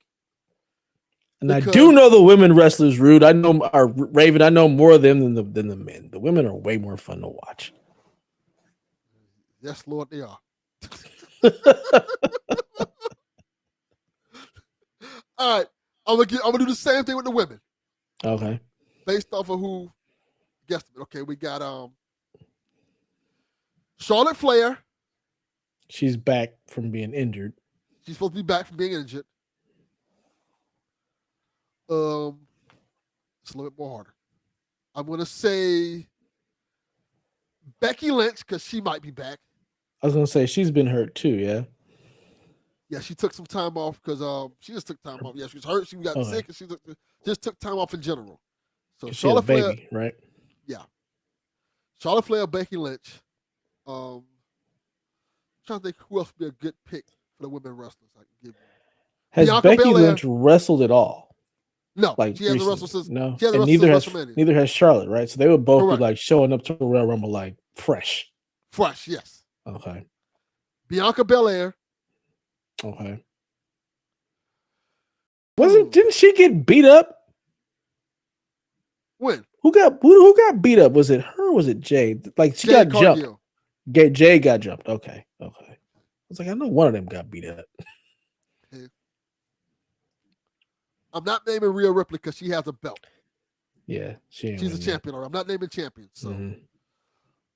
And I do know the women wrestlers, Rude. I know Raven. I know more of them than the men. The women are way more fun to watch. Yes, Lord, they are. All right, I'm gonna do the same thing with the women. Okay. Based off of who guessed it. Okay, we got Charlotte Flair. She's back from being injured. She's supposed to be back from being injured. It's a little bit more harder. I'm gonna say Becky Lynch because she might be back. I was gonna say she's been hurt too. Yeah. Yeah, she took some time off because she just took time off. Yeah, she was hurt. She got sick, and she just took time off in general. So Charlotte Flair, baby, right? Yeah. Charlotte Flair, Becky Lynch. I'm trying to think who else would be a good pick for the women wrestlers I can give you. Has Bianca Becky Belair, Lynch wrestled at all? No, she hasn't wrestled since. No, she hasn't neither has Charlotte, right? So they would both be like showing up to the Royal Rumble like fresh. Fresh, yes. Okay. Bianca Belair. Okay. Didn't she get beat up? When? Who got beat up? Was it her or was it Jay? Like she got jumped. Jay got jumped. Okay. I was like, I know one of them got beat up. Okay. I'm not naming Rhea Ripley because she has a belt. Yeah, she's a champion. I'm not naming champions. So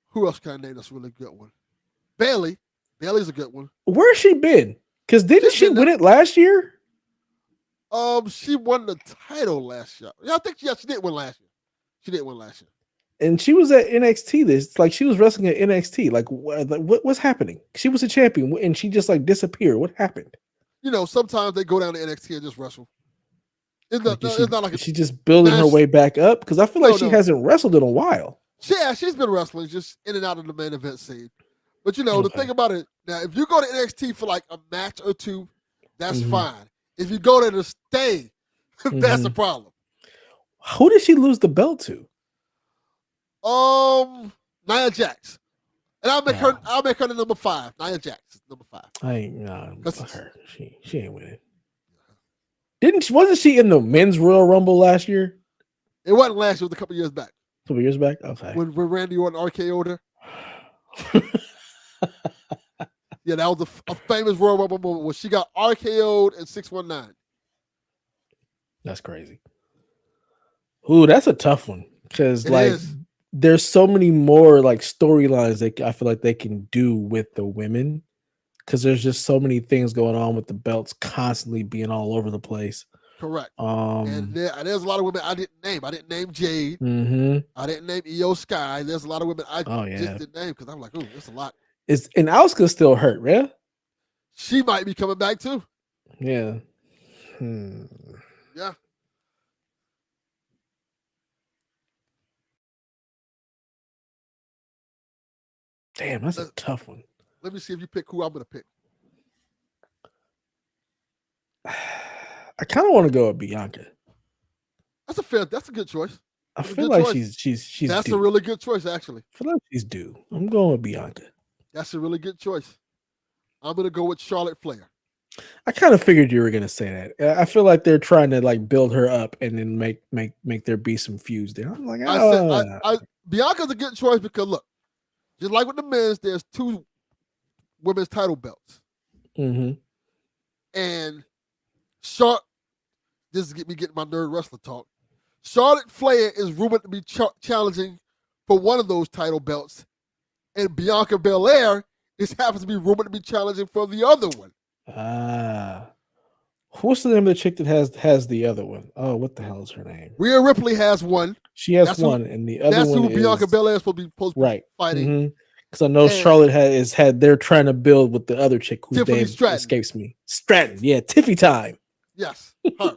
who else can I name that's a really good one? Bayley. Bayley's a good one. Where's she been? Because didn't she win it last year? She won the title last year. Yeah, I think she did win last year. She did win last year. And she was at NXT. She was wrestling at NXT. What's happening? She was a champion and she just disappeared. What happened? Sometimes they go down to NXT and just wrestle. It's not like she's just building her way back up because I feel like she hasn't wrestled in a while. Yeah, she's been wrestling just in and out of the main event scene. But the thing about it now, if you go to NXT for like a match or two, that's fine. If you go there to stay, that's a problem. Who did she lose the belt to? Nia Jax. And I'll make her the number 5. Nia Jax, number 5. I ain't her. She ain't winning. Wasn't she in the men's Royal Rumble last year? It wasn't last year, it was a couple years back. Okay. When Randy Orton RKO'd her. Yeah, that was a famous Royal Rumble moment where she got RKO'd in 619. That's crazy. Ooh, that's a tough one. Because there's so many more storylines that I feel like they can do with the women. Because there's just so many things going on with the belts constantly being all over the place. Correct. And there's a lot of women I didn't name. I didn't name Jade. Mm-hmm. I didn't name Io Sky. There's a lot of women I just didn't name because I'm like, ooh, there's a lot. And Asuka's still hurt, yeah? She might be coming back too. Yeah. Yeah. Damn, that's a tough one. Let me see if you pick who I'm gonna pick. I kind of want to go with Bianca. That's a good choice. I feel like she's That's due. a really good choice, actually. I feel like she's due. I'm going with Bianca. That's a really good choice. I'm gonna go with Charlotte Flair. I kind of figured you were gonna say that. I feel like they're trying to like build her up and then make there be some feuds there. I'm like, Bianca's a good choice because look, just like with the men's, there's 2 women's title belts. Mm-hmm. And this is getting my nerd wrestler talk. Charlotte Flair is rumored to be challenging for one of those title belts, and Bianca Belair happens to be rumored to be challenging for the other one. What's the name of the chick that has the other one? Oh, what the hell is her name? Rhea Ripley has one. She has one, and the other one is Bianca Belair is supposed to be fighting. Because I know Charlotte they're trying to build with the other chick whose name escapes me. Stratton, yeah, Tiffy time. Yes, her.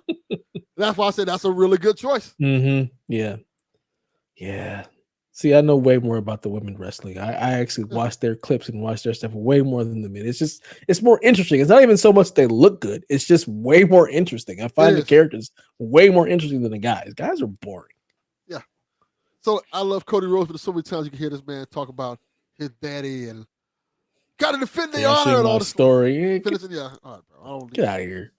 That's why I said that's a really good choice. Mm-hmm. Yeah. See, I know way more about the women wrestling. I actually watch their clips and watch their stuff way more than the men. It's more interesting. It's not even so much they look good. It's just way more interesting. I find the characters way more interesting than the guys. Guys are boring. Yeah. So I love Cody Rhodes, but there's so many times you can hear this man talk about his daddy and gotta defend the honor and all the story. All right, bro. I don't get out of here.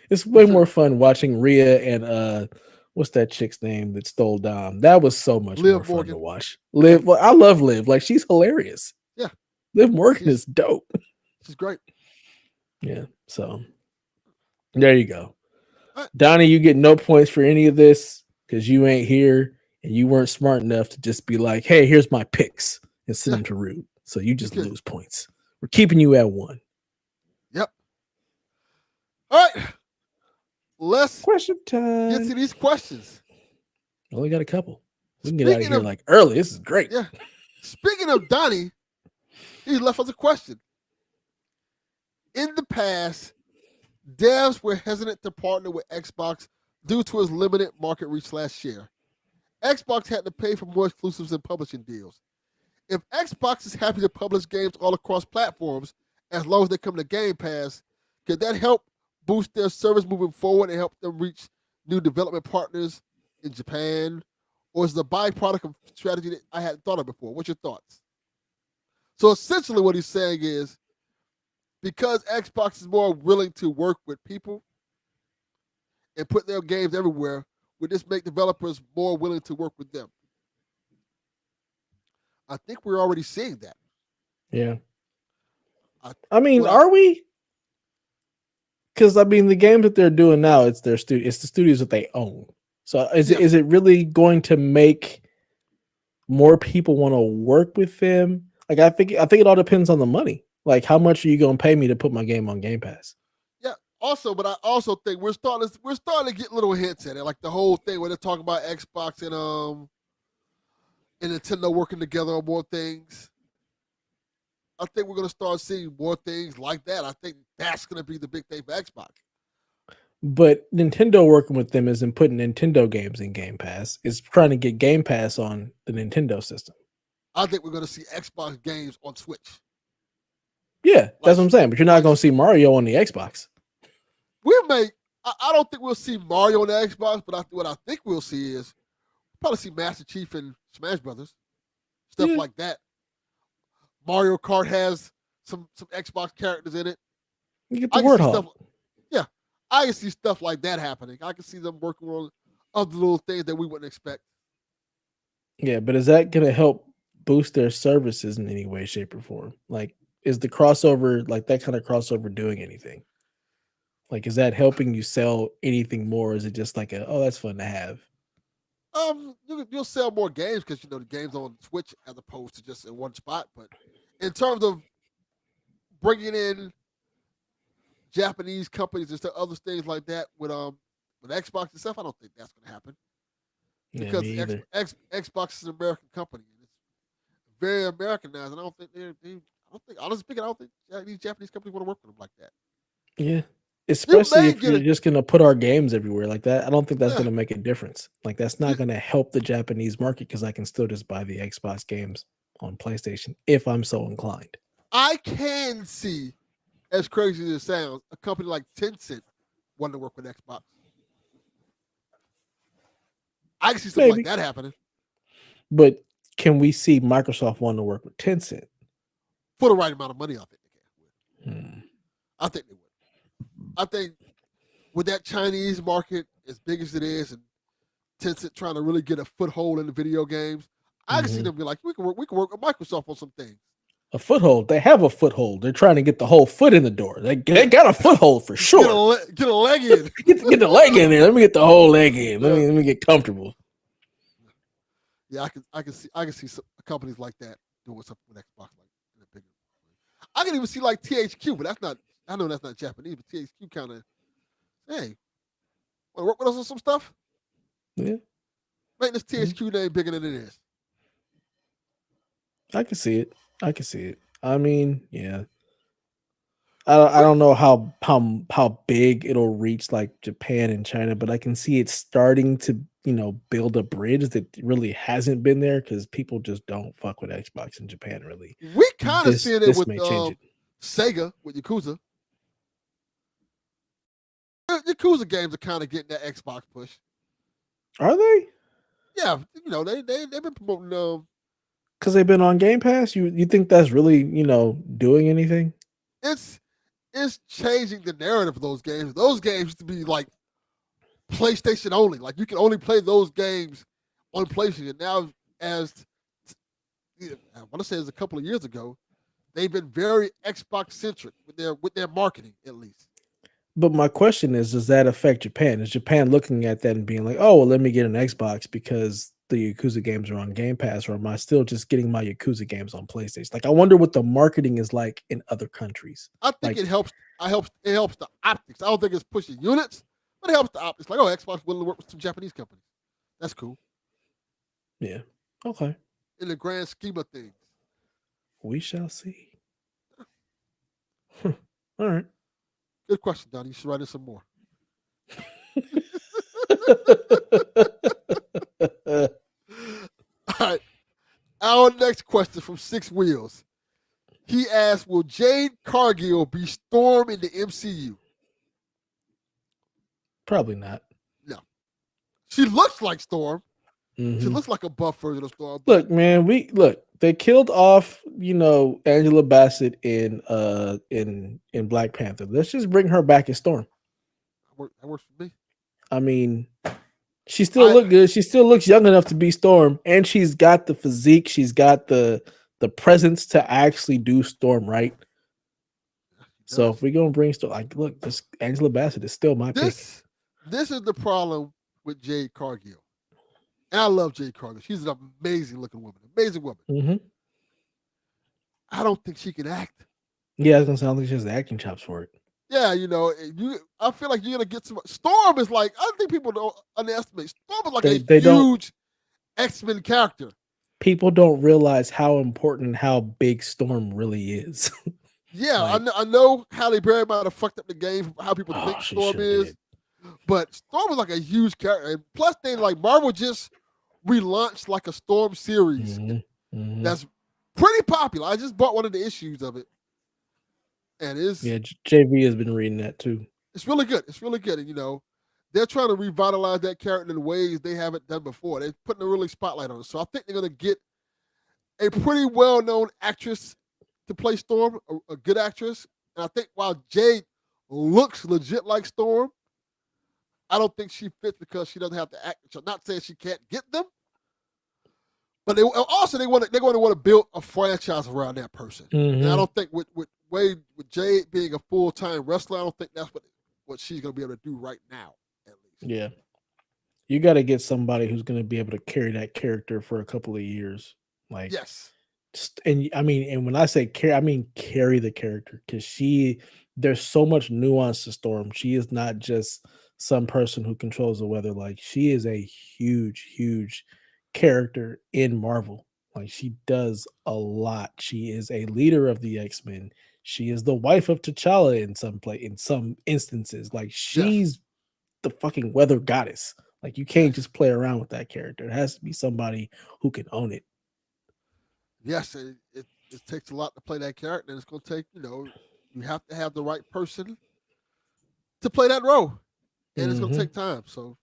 It's way more fun watching Rhea and what's that chick's name that stole Dom? That was so much more fun to watch. Liv, well, I love Liv. Like, she's hilarious. Yeah. Liv Morgan is dope. She's great. Yeah. So there you go. Donnie, you get no points for any of this because you ain't here and you weren't smart enough to just be like, hey, here's my picks and send them to Rude. So you just lose points. We're keeping you at 1. Yep. All right. Let's question time. Get to these questions. Only got a couple. We can get out of here like early. This is great. Yeah. Speaking of Donnie, he left us a question. In the past, devs were hesitant to partner with Xbox due to its limited market reach /share. Xbox had to pay for more exclusives and publishing deals. If Xbox is happy to publish games all across platforms, as long as they come to Game Pass, could that help boost their service moving forward and help them reach new development partners in Japan? Or is it a byproduct of strategy that I hadn't thought of before? What's your thoughts? So essentially what he's saying is, because Xbox is more willing to work with people and put their games everywhere, would this make developers more willing to work with them? I think we're already seeing that. Yeah. I mean, are we? Because I mean, the games that they're doing now, it's the studios that they own. So is it really going to make more people want to work with them? Like, I think it all depends on the money. Like, how much are you going to pay me to put my game on Game Pass? Yeah. Also, but I also think we're starting to get little hints at it, like the whole thing where they're talking about Xbox and Nintendo working together on more things. I think we're going to start seeing more things like that. I think that's going to be the big thing for Xbox. But Nintendo working with them isn't putting Nintendo games in Game Pass. It's trying to get Game Pass on the Nintendo system. I think we're going to see Xbox games on Switch. Yeah, that's what I'm saying. But you're not going to see Mario on the Xbox. I don't think we'll see Mario on the Xbox, but what I think we'll see is probably see Master Chief and Smash Brothers. Stuff like that. Mario Kart has some Xbox characters in it. You get the Warthog. Yeah, I can see stuff like that happening. I can see them working on other little things that we wouldn't expect. Yeah, but is that going to help boost their services in any way, shape, or form? Like, is the crossover, like that kind of crossover, doing anything? Like, is that helping you sell anything more? Or is it just like that's fun to have? You'll sell more games because the game's on Switch as opposed to just in one spot. But in terms of bringing in Japanese companies and other things like that with Xbox and stuff, I don't think that's going to happen because Xbox is an American company and it's very Americanized, and I don't think I don't think honestly speaking, I don't think these Japanese companies want to work with them like that. Yeah. You Especially may if get you're a just gonna put our games everywhere like that. I don't think that's yeah, gonna make a difference. Like, that's you, not gonna help the Japanese market because I can still just buy the Xbox games on PlayStation if I'm so inclined. I can see, as crazy as it sounds, a company like Tencent wanting to work with Xbox. I can see something like Maybe. that happening But can we see Microsoft wanting to work with Tencent? for the right amount of money. I think they can. Hmm. I think they would. I think with that Chinese market as big as it is, and Tencent trying to really get a foothold in the video games, I can see Mhm. them be like, we can work with Microsoft on some things. A foothold. They have a foothold. They're trying to get the whole foot in the door. They Yeah, got a foothold for sure. get a leg in. Get the leg in there. Let me get the whole leg in. Yeah, Let me get comfortable. yeah, I can see some companies like that doing something with Xbox like in a bigger way. I can even see like THQ, but that's not. I know that's not Japanese, but THQ kind of hey, want to work with us on some stuff? Yeah. Make this Mhm. THQ name bigger than it is. I can see it. I can see it. I mean, yeah. I But don't know how big it'll reach like Japan and China, but I can see it starting to, build a bridge that really hasn't been there because people just don't fuck with Xbox in Japan really. we kind of This seeing it this with may change it. Sega with Yakuza. Yakuza games are kind of getting that Xbox push. Are they? Yeah, they've been promoting. Because they've been on Game Pass? You think that's really, doing anything? It's it's changing the narrative of those games. Those games used to be like PlayStation only. Like you can only play those games on PlayStation. Now, as I want to say, it's a couple of years ago, they've been very Xbox centric with their marketing, at least. But my question is, does that affect Japan? Is Japan looking at that and being like, "Oh, well, let me get an Xbox because the Yakuza games are on Game Pass," or am I still just getting my Yakuza games on PlayStation? Like, I wonder what the marketing is like in other countries. I think Like, it helps. It helps the optics. I don't think it's pushing units, but it helps the optics. Like, oh, Xbox willing to work with some Japanese companies. That's cool yeah, okay, in the grand scheme of things. we shall see. Huh. All right. Good question, Donnie. You should write in some more. All right. Our next question from Six Wheels. He asked, "Will Jade Cargill be Storm in the MCU?" Probably not. No. She looks like Storm. She Hmm. looks like a buff version of Storm, but Look, man, they killed off, Angela Bassett in Black Panther. Let's just bring her back as Storm. that works for me. I mean, she still I look good. She still looks young enough to be Storm, and she's got the physique. She's got the presence to actually do Storm right. She So does. if we're gonna bring Storm, like, look, this Angela Bassett is still my pick. This is the problem with Jade Cargill. And I love Jade Cargill. She's an amazing looking woman. Amazing woman. Hmm. I don't think she can act. Yeah, I was gonna say I don't think she has the acting chops for it. Yeah, I feel like you're gonna get some. Storm is like I think people don't underestimate. Storm is like a They don't. huge X-Men character. People don't realize how important and how big Storm really is. Yeah, Like, I know how they might have fucked up the game, how people oh, think she Storm sure is, did. but Storm is like a huge character. And plus, they like Marvel just relaunched like a Storm series Hmm. Hmm. that's pretty popular. I just bought one of the issues of it, and Yeah, JV has been reading that too. it's really good. It's really good, and they're trying to revitalize that character in ways they haven't done before. They're putting a really spotlight on it, so I think they're gonna get a pretty well-known actress to play Storm, a good actress. And I think while Jade looks legit like Storm, I don't think she fits because she doesn't have to act. So I'm not saying she can't get them, but they're going to want to build a franchise around that person. And I Hmm. don't think with Jade being a full-time wrestler, I don't think that's what she's going to be able to do right now, at least. Yeah, you got to get somebody who's going to be able to carry that character for a couple of years. Like, Yes. and I mean, and when I say carry, I mean carry the character because there's so much nuance to Storm. She is not just some person who controls the weather. Like, she is a huge, huge character in Marvel. Like she does a lot. She is a leader of the X-Men. She is the wife of T'Challa in some instances. Like Yes, she's the fucking weather goddess. Like you can't yes, just play around with that character. It has to be somebody who can own it. yes. It takes a lot to play that character, and it's going to take you have to have the right person to play that role, and it's going to Hmm. take time. So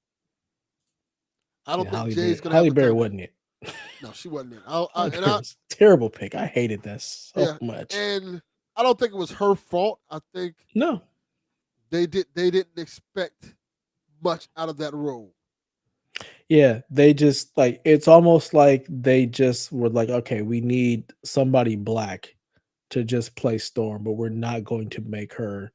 I don't Yeah, think Jay's going to have Holly the Berry time to. wasn't it. No, she wasn't in. Holly Berry was a terrible pick. I hated that so Yeah, much. and I don't think it was her fault. I think No. they didn't expect much out of that role. Yeah, they just like it's almost like they just were like, okay, we need somebody black to just play Storm, but we're not going to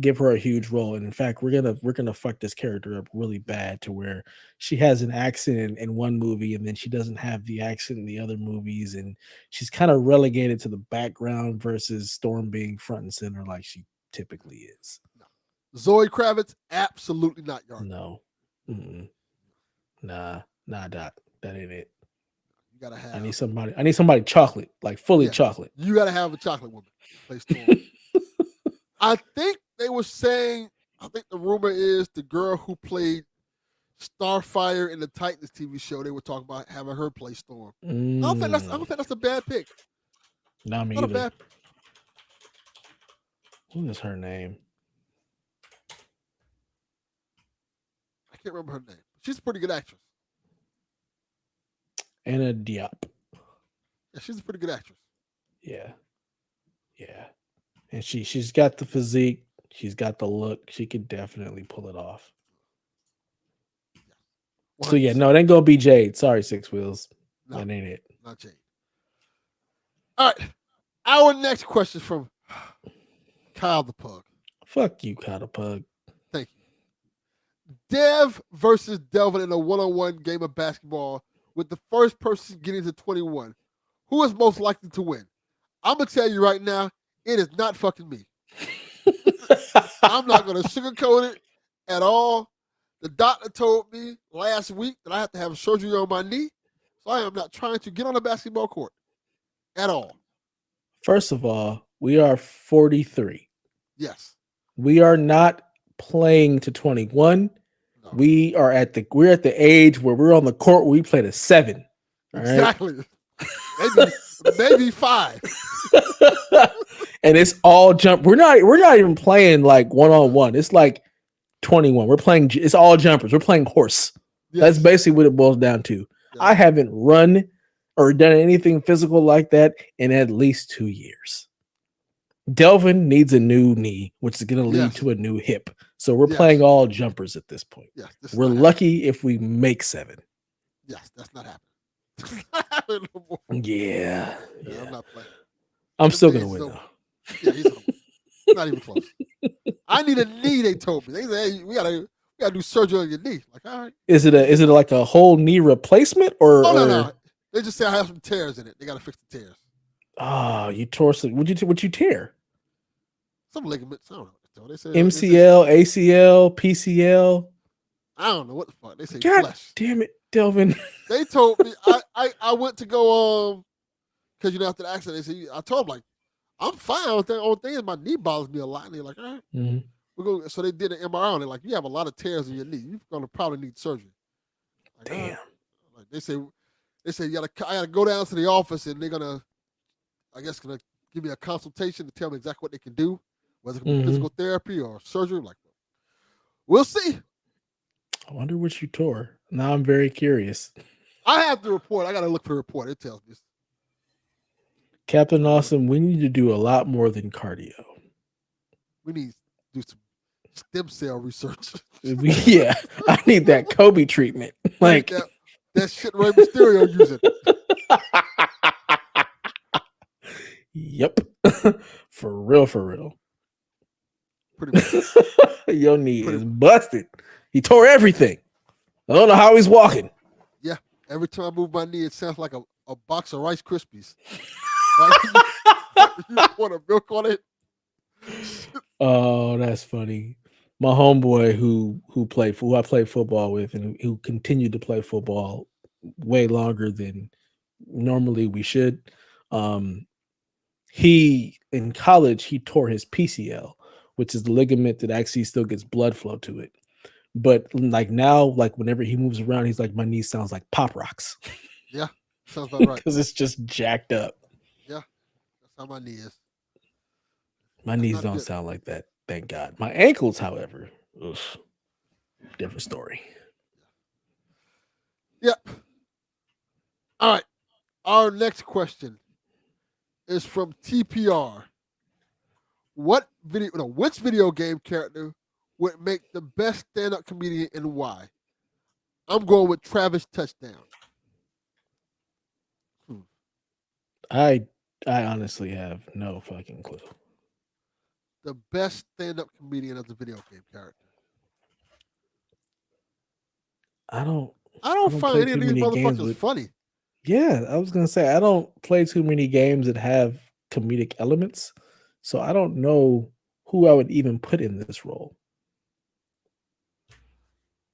give her a huge role. And in fact, we're gonna fuck this character up really Yeah, bad to where she has an accent in one movie and then she doesn't have the accent in the other movies, and she's kind of relegated to the background versus Storm being front and center like she typically is. no. Zoe Kravitz, absolutely not Yarn. No. Mm-mm. Nah, Doc. That ain't it. You gotta I need have somebody. I need somebody chocolate, like fully yeah, chocolate. you gotta have a chocolate woman play Storm. I think they were saying. I think the rumor is the girl who played Starfire in the Titans TV show. They were talking about having her play Storm. I don't think that's a bad pick. Not me Not a either. bad. What is her name? I can't remember her name. She's a pretty good actress. Anna Diop. Yeah, she's a pretty good actress. Yeah, yeah. And she's got the physique. She's got the look. She could definitely pull it off. Yeah, So yeah, 100%. no, it ain't gonna be Jade. Sorry, Six Wheels. No, That ain't it. not Jade. All right. Our next question from Kyle the Pug. Fuck you, Kyle Pug. Thank you. Dev versus Delvin in a one-on-one game of basketball with the first person getting to 21. Who is most likely to win? I'm gonna tell you right now, it is not fucking me. I'm not gonna sugarcoat it at all. The doctor told me last week that I have to have surgery on my knee, so I am not trying to get on a basketball court at all. First of all, we are 43. Yes. We are not playing to 21. No. We're at the age where we're on the court where we play to 7. Exactly. Right? maybe 5. And it's all jump. We're not even playing like one-on-one. It's like 21. We're playing it's all jumpers. We're playing horse. Yes. That's basically what it boils down to. Yeah. I haven't run or done anything physical like that in at least 2 years. Delvin needs a new knee, which is going to lead to a new hip. So we're playing all jumpers at this point. Yes, we're lucky if we make 7. Yes, that's not happening. No yeah. I'm not playing. I'm still going to win, though. Yeah, he's not even close. I need a knee, they told me. They said, hey, we gotta do surgery on your knee. Like, all right. Is it like a whole knee replacement or no. They just say I have some tears in it. They gotta fix the tears. Oh, you tore some. What'd you tear? Some ligaments. I don't know. They said MCL, ACL, PCL. I don't know what the fuck. They say God flesh. Damn it, Delvin. They told me I went to go because after the accident they said I told them like I'm fine. The only thing is my knee bothers me a lot. And they're like, all right, we're going. So they did an MRI on it. Like you have a lot of tears in your knee. You're gonna probably need surgery. Like, damn. Like they say I gotta go down to the office and they're gonna give me a consultation to tell me exactly what they can do, whether it can be physical therapy or surgery. Like, we'll see. I wonder what you tore. Now I'm very curious. I have the report. I gotta look for the report. It tells me. Captain Awesome, we need to do a lot more than cardio. We need to do some stem cell research. Yeah, I need that Kobe treatment. Like that shit Rey Mysterio using. Yep. For real. Pretty much. Your knee is busted. He tore everything. I don't know how he's walking. Yeah. Every time I move my knee, it sounds like a box of Rice Krispies. You pour the milk on it. Oh, that's funny. My homeboy who I played football with and who continued to play football way longer than normally we should. Um, he in college he tore his PCL, which is the ligament that actually still gets blood flow to it. But like now, like whenever he moves around, he's like, my knee sounds like pop rocks Yeah, sounds about right. because it's just jacked up. Yeah, that's how my knee is. My That's knees not don't good. sound like that, thank God. My ankles, however, oof, different story. Yep. All right. Our next question is from TPR. Which video game character would make the best stand-up comedian and why? I'm going with Travis Touchdown. Hmm. I I honestly have no fucking clue. The best stand-up comedian as a video game character. I don't I I don't don't find play any of too these many games motherfuckers with. funny. Yeah, I was gonna say I don't play too many games that have comedic elements, so I don't know who I would even put in this role.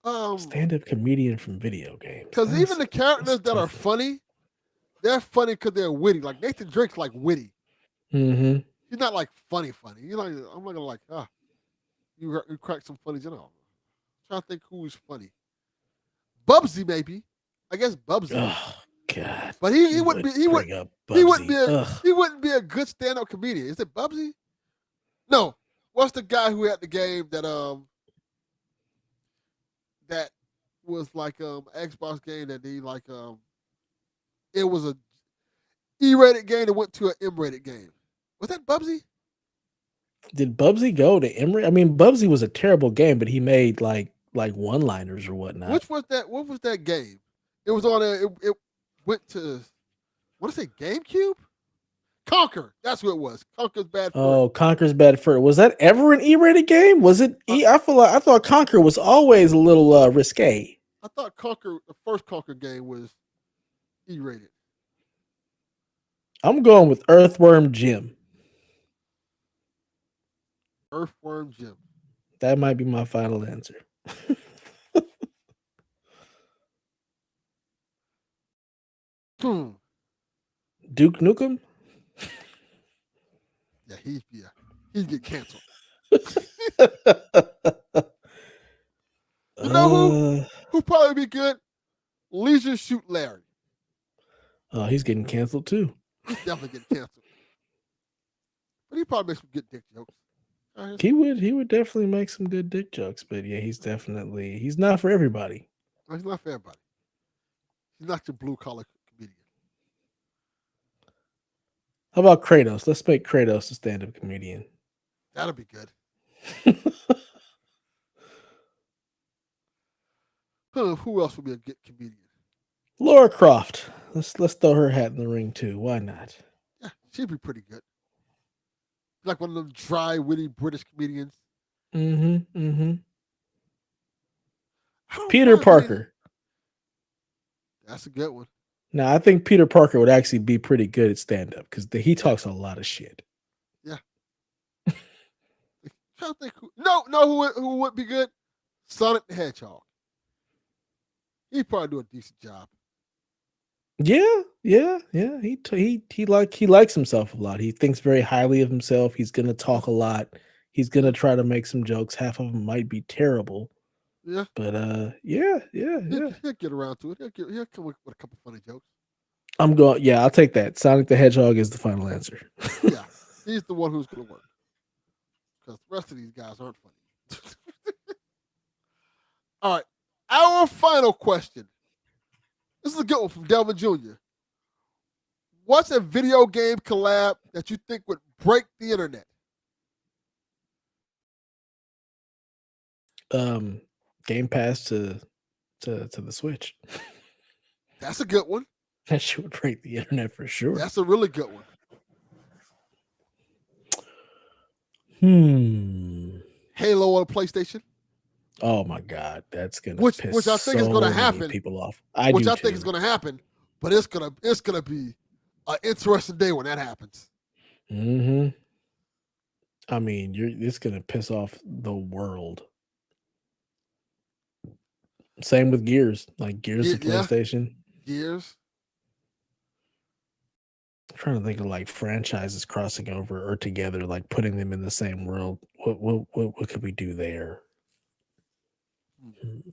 Um, Stand-up comedian from video games. because even That's the that's characters a that are tough one. funny, they're funny because they're witty. Like Nathan Drake's like witty. Mm-hmm. He's not like funny. You're like, I'm not gonna like, you crack some funny. I'm trying to think who's funny. Bubsy maybe. I guess Bubsy. Oh God, But he you wouldn't would be he would bring up he wouldn't be Bubsy. a Ugh. he wouldn't be a good stand up comedian. Is it Bubsy? No. What's the guy who had the game that was like Xbox game that he like it was a E-rated game that went to an M-rated game. Was that Bubsy? Did Bubsy go to Emory? I mean, Bubsy was a terrible game, but he made like one-liners or whatnot. Which was that? What was that game? It was on it went to what did I say GameCube? Conquer. That's what it was. Conquer's Bad Fur. Oh, Conker's Bad Fur. Was that ever an E-rated game? Was it I, E? I feel like I thought Conker was always a little risque. I thought Conquer, the first Conquer game was E-rated. I'm going with Earthworm Jim. Earthworm Jim. That might be my final answer. Hmm. Duke Nukem? Yeah, he'd get canceled. You know who probably be good? Leisure Shoot Larry. Oh, he's getting canceled too. He's definitely getting canceled. But he probably makes some good dick jokes. He would definitely make some good dick jokes, but yeah, he's not for everybody. He's not for everybody. He's not your blue collar comedian. How about Kratos? Let's make Kratos a stand-up comedian. That'll be good. Who else would be a good comedian? Laura Croft. Let's throw her hat in the ring too. Why not? Yeah, she'd be pretty good. Like one of them dry, witty British comedians. Mm-hmm. Mm-hmm. I don't Peter find any. Parker. That's a good one. Now, I think Peter Parker would actually be pretty good at stand-up because he Yeah. talks a lot of shit. Yeah. Trying to think who would be good? Sonic the Hedgehog. He'd probably do a decent job. Yeah. He likes himself a lot. He thinks very highly of himself. He's gonna talk a lot. He's gonna try to make some jokes. Half of them might be terrible, Yeah. but yeah. He'll get around to it. He'll come with a couple funny jokes. I'm going. Yeah, I'll take that. Sonic the Hedgehog is the final answer. Yeah, he's the one who's going to work because the rest of these guys aren't funny. All right, our final question. This is a good one from Delvin Jr. What's a video game collab that you think would break the internet? Game Pass to the Switch. That's a good one. That shit would break the internet for sure. That's a really good one. Halo on PlayStation. Oh my God, that's gonna which I think is so going to many happen. people off. Which I think is going to happen, but it's gonna be an interesting day when that happens. Mm-hmm. I mean, it's gonna piss off the world. Same with Gears, like Gears to PlayStation. Gears. trying to think of like franchises crossing over or together, like putting them in the same world. What could we do there? In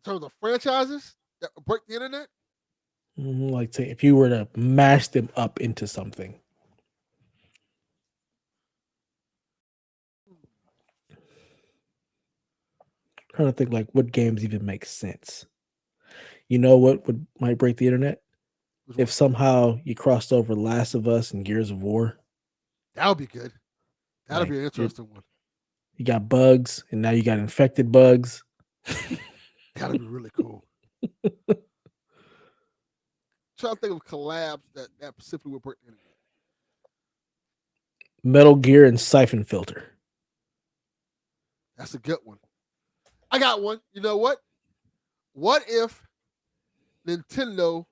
terms of franchises that break the internet? Like say if you were to mash them up into something. Trying to think like what games even make sense. You know what might break the internet? If somehow you crossed over Last of Us and Gears of War. That would be good. That'll be an interesting one. You got bugs, and now you got infected bugs. That'd be really cool. Trying to think of collabs that specifically would break the internet. Metal Gear and Siphon Filter. That's a good one. I got one. You know what? What if Nintendo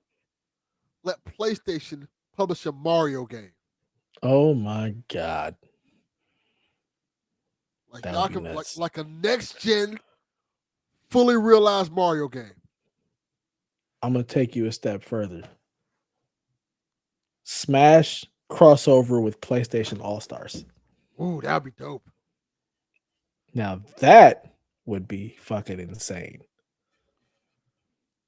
let PlayStation publish a Mario game? Oh my God. Like y'all can like a next gen, fully realized Mario game. I'm gonna take you a step further. Smash crossover with PlayStation All Stars. Ooh, that'd be dope. Now that would be fucking insane.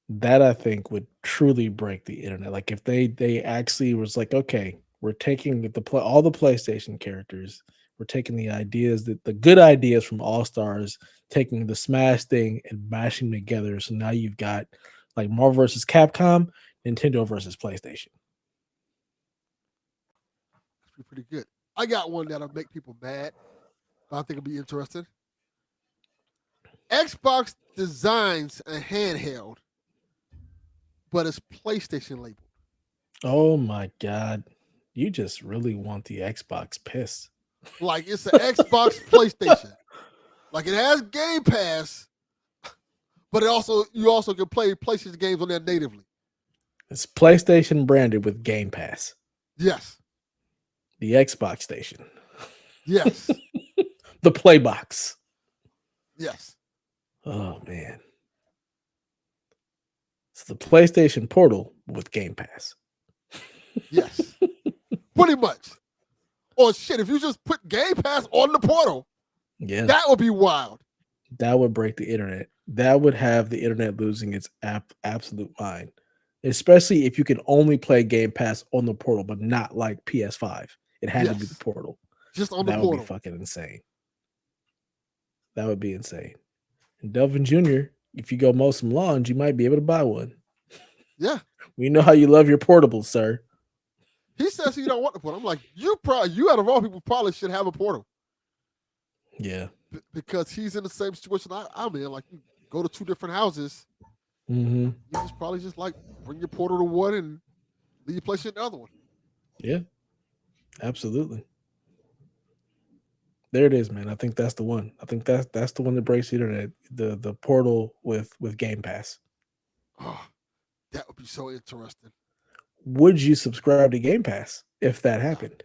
That I think would truly break the internet. Like if they actually was like, okay, we're taking all the PlayStation characters, we're taking the ideas the good ideas from All Stars, taking the Smash thing and mashing them together. So now you've got like Marvel versus Capcom, Nintendo versus PlayStation. That's pretty good. I got one that'll make people mad, but I think it'll be interesting. Xbox designs a handheld, but it's PlayStation labeled. Oh my God. You just really want the Xbox pissed. Like it's an Xbox PlayStation. Like it has Game Pass, but you also can play PlayStation games on there natively. It's PlayStation branded with Game Pass. Yes. The Xbox station. Yes. The Playbox. Yes. Oh man. It's the PlayStation Portal with Game Pass. Yes. Pretty much. Or shit, if you just put Game Pass on the Portal, yeah, that would be wild. That would break the internet. That would have the internet losing its absolute mind. Especially if you can only play Game Pass on the Portal, but not like PS5. It had to be the Portal. Just on the Portal. That would be fucking insane. That would be insane. And Delvin Jr., if you go mow some lawns, you might be able to buy one. Yeah. We know how you love your portables, sir. He says he don't want the portal. I'm like, you out of all people probably should have a portal. Yeah. Because he's in the same situation I'm in. Like, you go to two different houses. Mm-hmm. You just probably just like bring your portal to one and leave your place in the other one. Yeah. Absolutely. There it is, man. I think that's the one. I think that's the one that breaks the internet. The portal with Game Pass. Oh, that would be so interesting. Would you subscribe to Game Pass if that happened?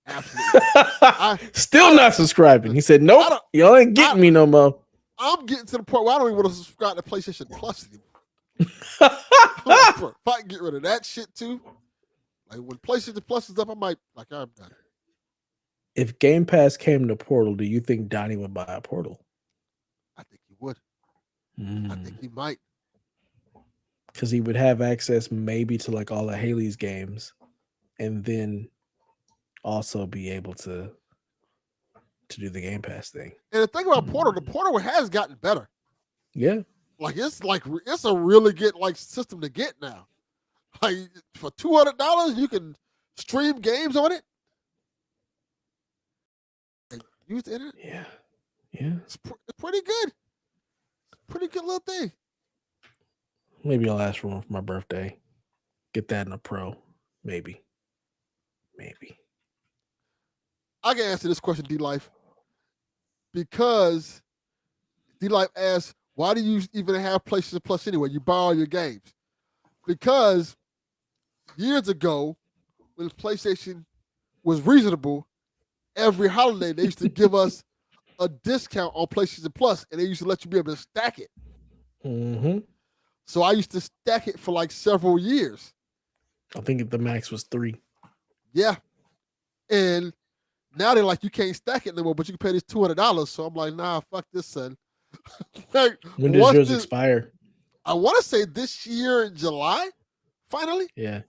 Absolutely. Still not subscribing. He said, nope, y'all ain't getting me no more. I'm getting to the point where I don't even want to subscribe to PlayStation Plus anymore. If I can get rid of that shit too. Like when PlayStation Plus is up, I'm done. If Game Pass came to Portal, do you think Donnie would buy a Portal? I think he would. I think he might. Because he would have access maybe to like all of Haley's games and then also be able to do the Game Pass thing. And the thing about Portal, the Portal has gotten better. Yeah. It's a really good system to get now. Like for $200, you can stream games on it. And use the internet. Yeah. Yeah. It's pretty good. Pretty good little thing. Maybe I'll ask for one for my birthday. Get that in a Pro. Maybe. I can answer this question, D-Life. Because D-Life asks, why do you even have PlayStation Plus anyway? You buy all your games. Because years ago, when PlayStation was reasonable, every holiday they used to give us a discount on PlayStation Plus, and they used to let you be able to stack it. Mm-hmm. So I used to stack it for like several years. I think the max was 3. Yeah, and now they're like, you can't stack it anymore, but you can pay this $200. So I'm like, nah, fuck this, son. Like, when does yours expire? I want to say this year in July. Finally, yeah.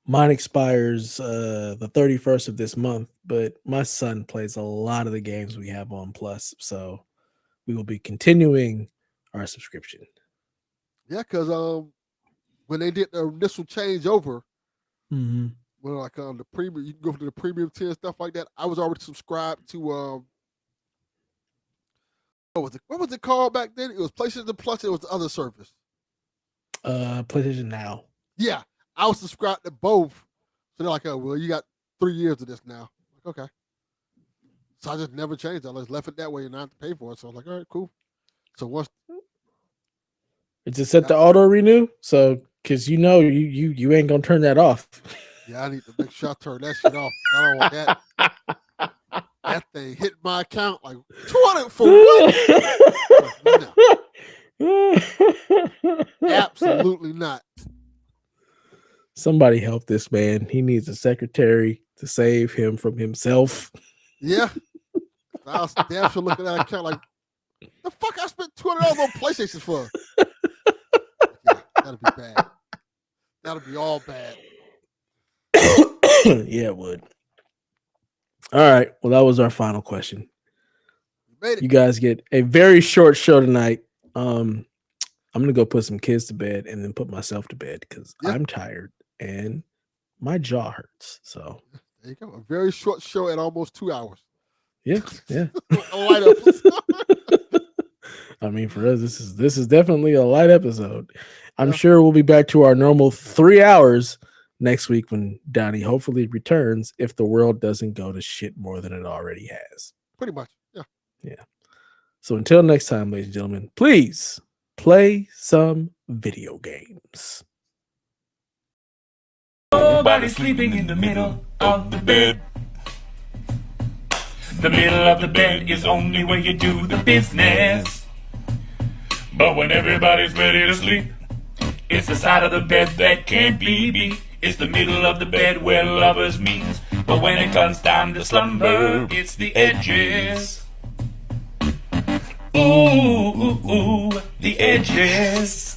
Mine expires the 31st of this month, but my son plays a lot of the games we have on Plus, so we will be continuing our subscription. Yeah, because when they did the initial change over, when like the premium, you can go to the premium tier and stuff like that. I was already subscribed to what was it called back then? It was PlayStation Plus. It was the other service. PlayStation Now. Yeah, I was subscribed to both. So they're like, oh, well, you got 3 years of this now. Like, okay. So I just never changed. I just left it that way and not have to pay for it. So I was like, all right, cool. So once it's just set to auto renew. So because you ain't gonna turn that off. Yeah, I need to make sure I turn that shit off. I don't want that. That thing hit my account like 200 for what? No. Absolutely not. Somebody help this man. He needs a secretary to save him from himself. Yeah. I was damn sure looking at that account like, the fuck I spent $200 on PlayStation for? Yeah, that'll be bad. That'll be all bad. Yeah, it would. All right. Well, that was our final question. You guys get a very short show tonight. I'm gonna go put some kids to bed and then put myself to bed because I'm tired and my jaw hurts. So there you go. A very short show at almost 2 hours. Yeah. A light episode. I mean, for us, this is definitely a light episode. I'm sure we'll be back to our normal 3 hours next week when Donnie hopefully returns if the world doesn't go to shit more than it already has. Pretty much. Yeah. So until next time, ladies and gentlemen, please play some video games. Nobody's sleeping in the middle of the bed. The middle of the bed is only where you do the business. But when everybody's ready to sleep, it's the side of the bed that can't be beat. It's the middle of the bed where lovers meet. But when it comes time to slumber, it's the edges. Ooh, ooh, ooh, the edges.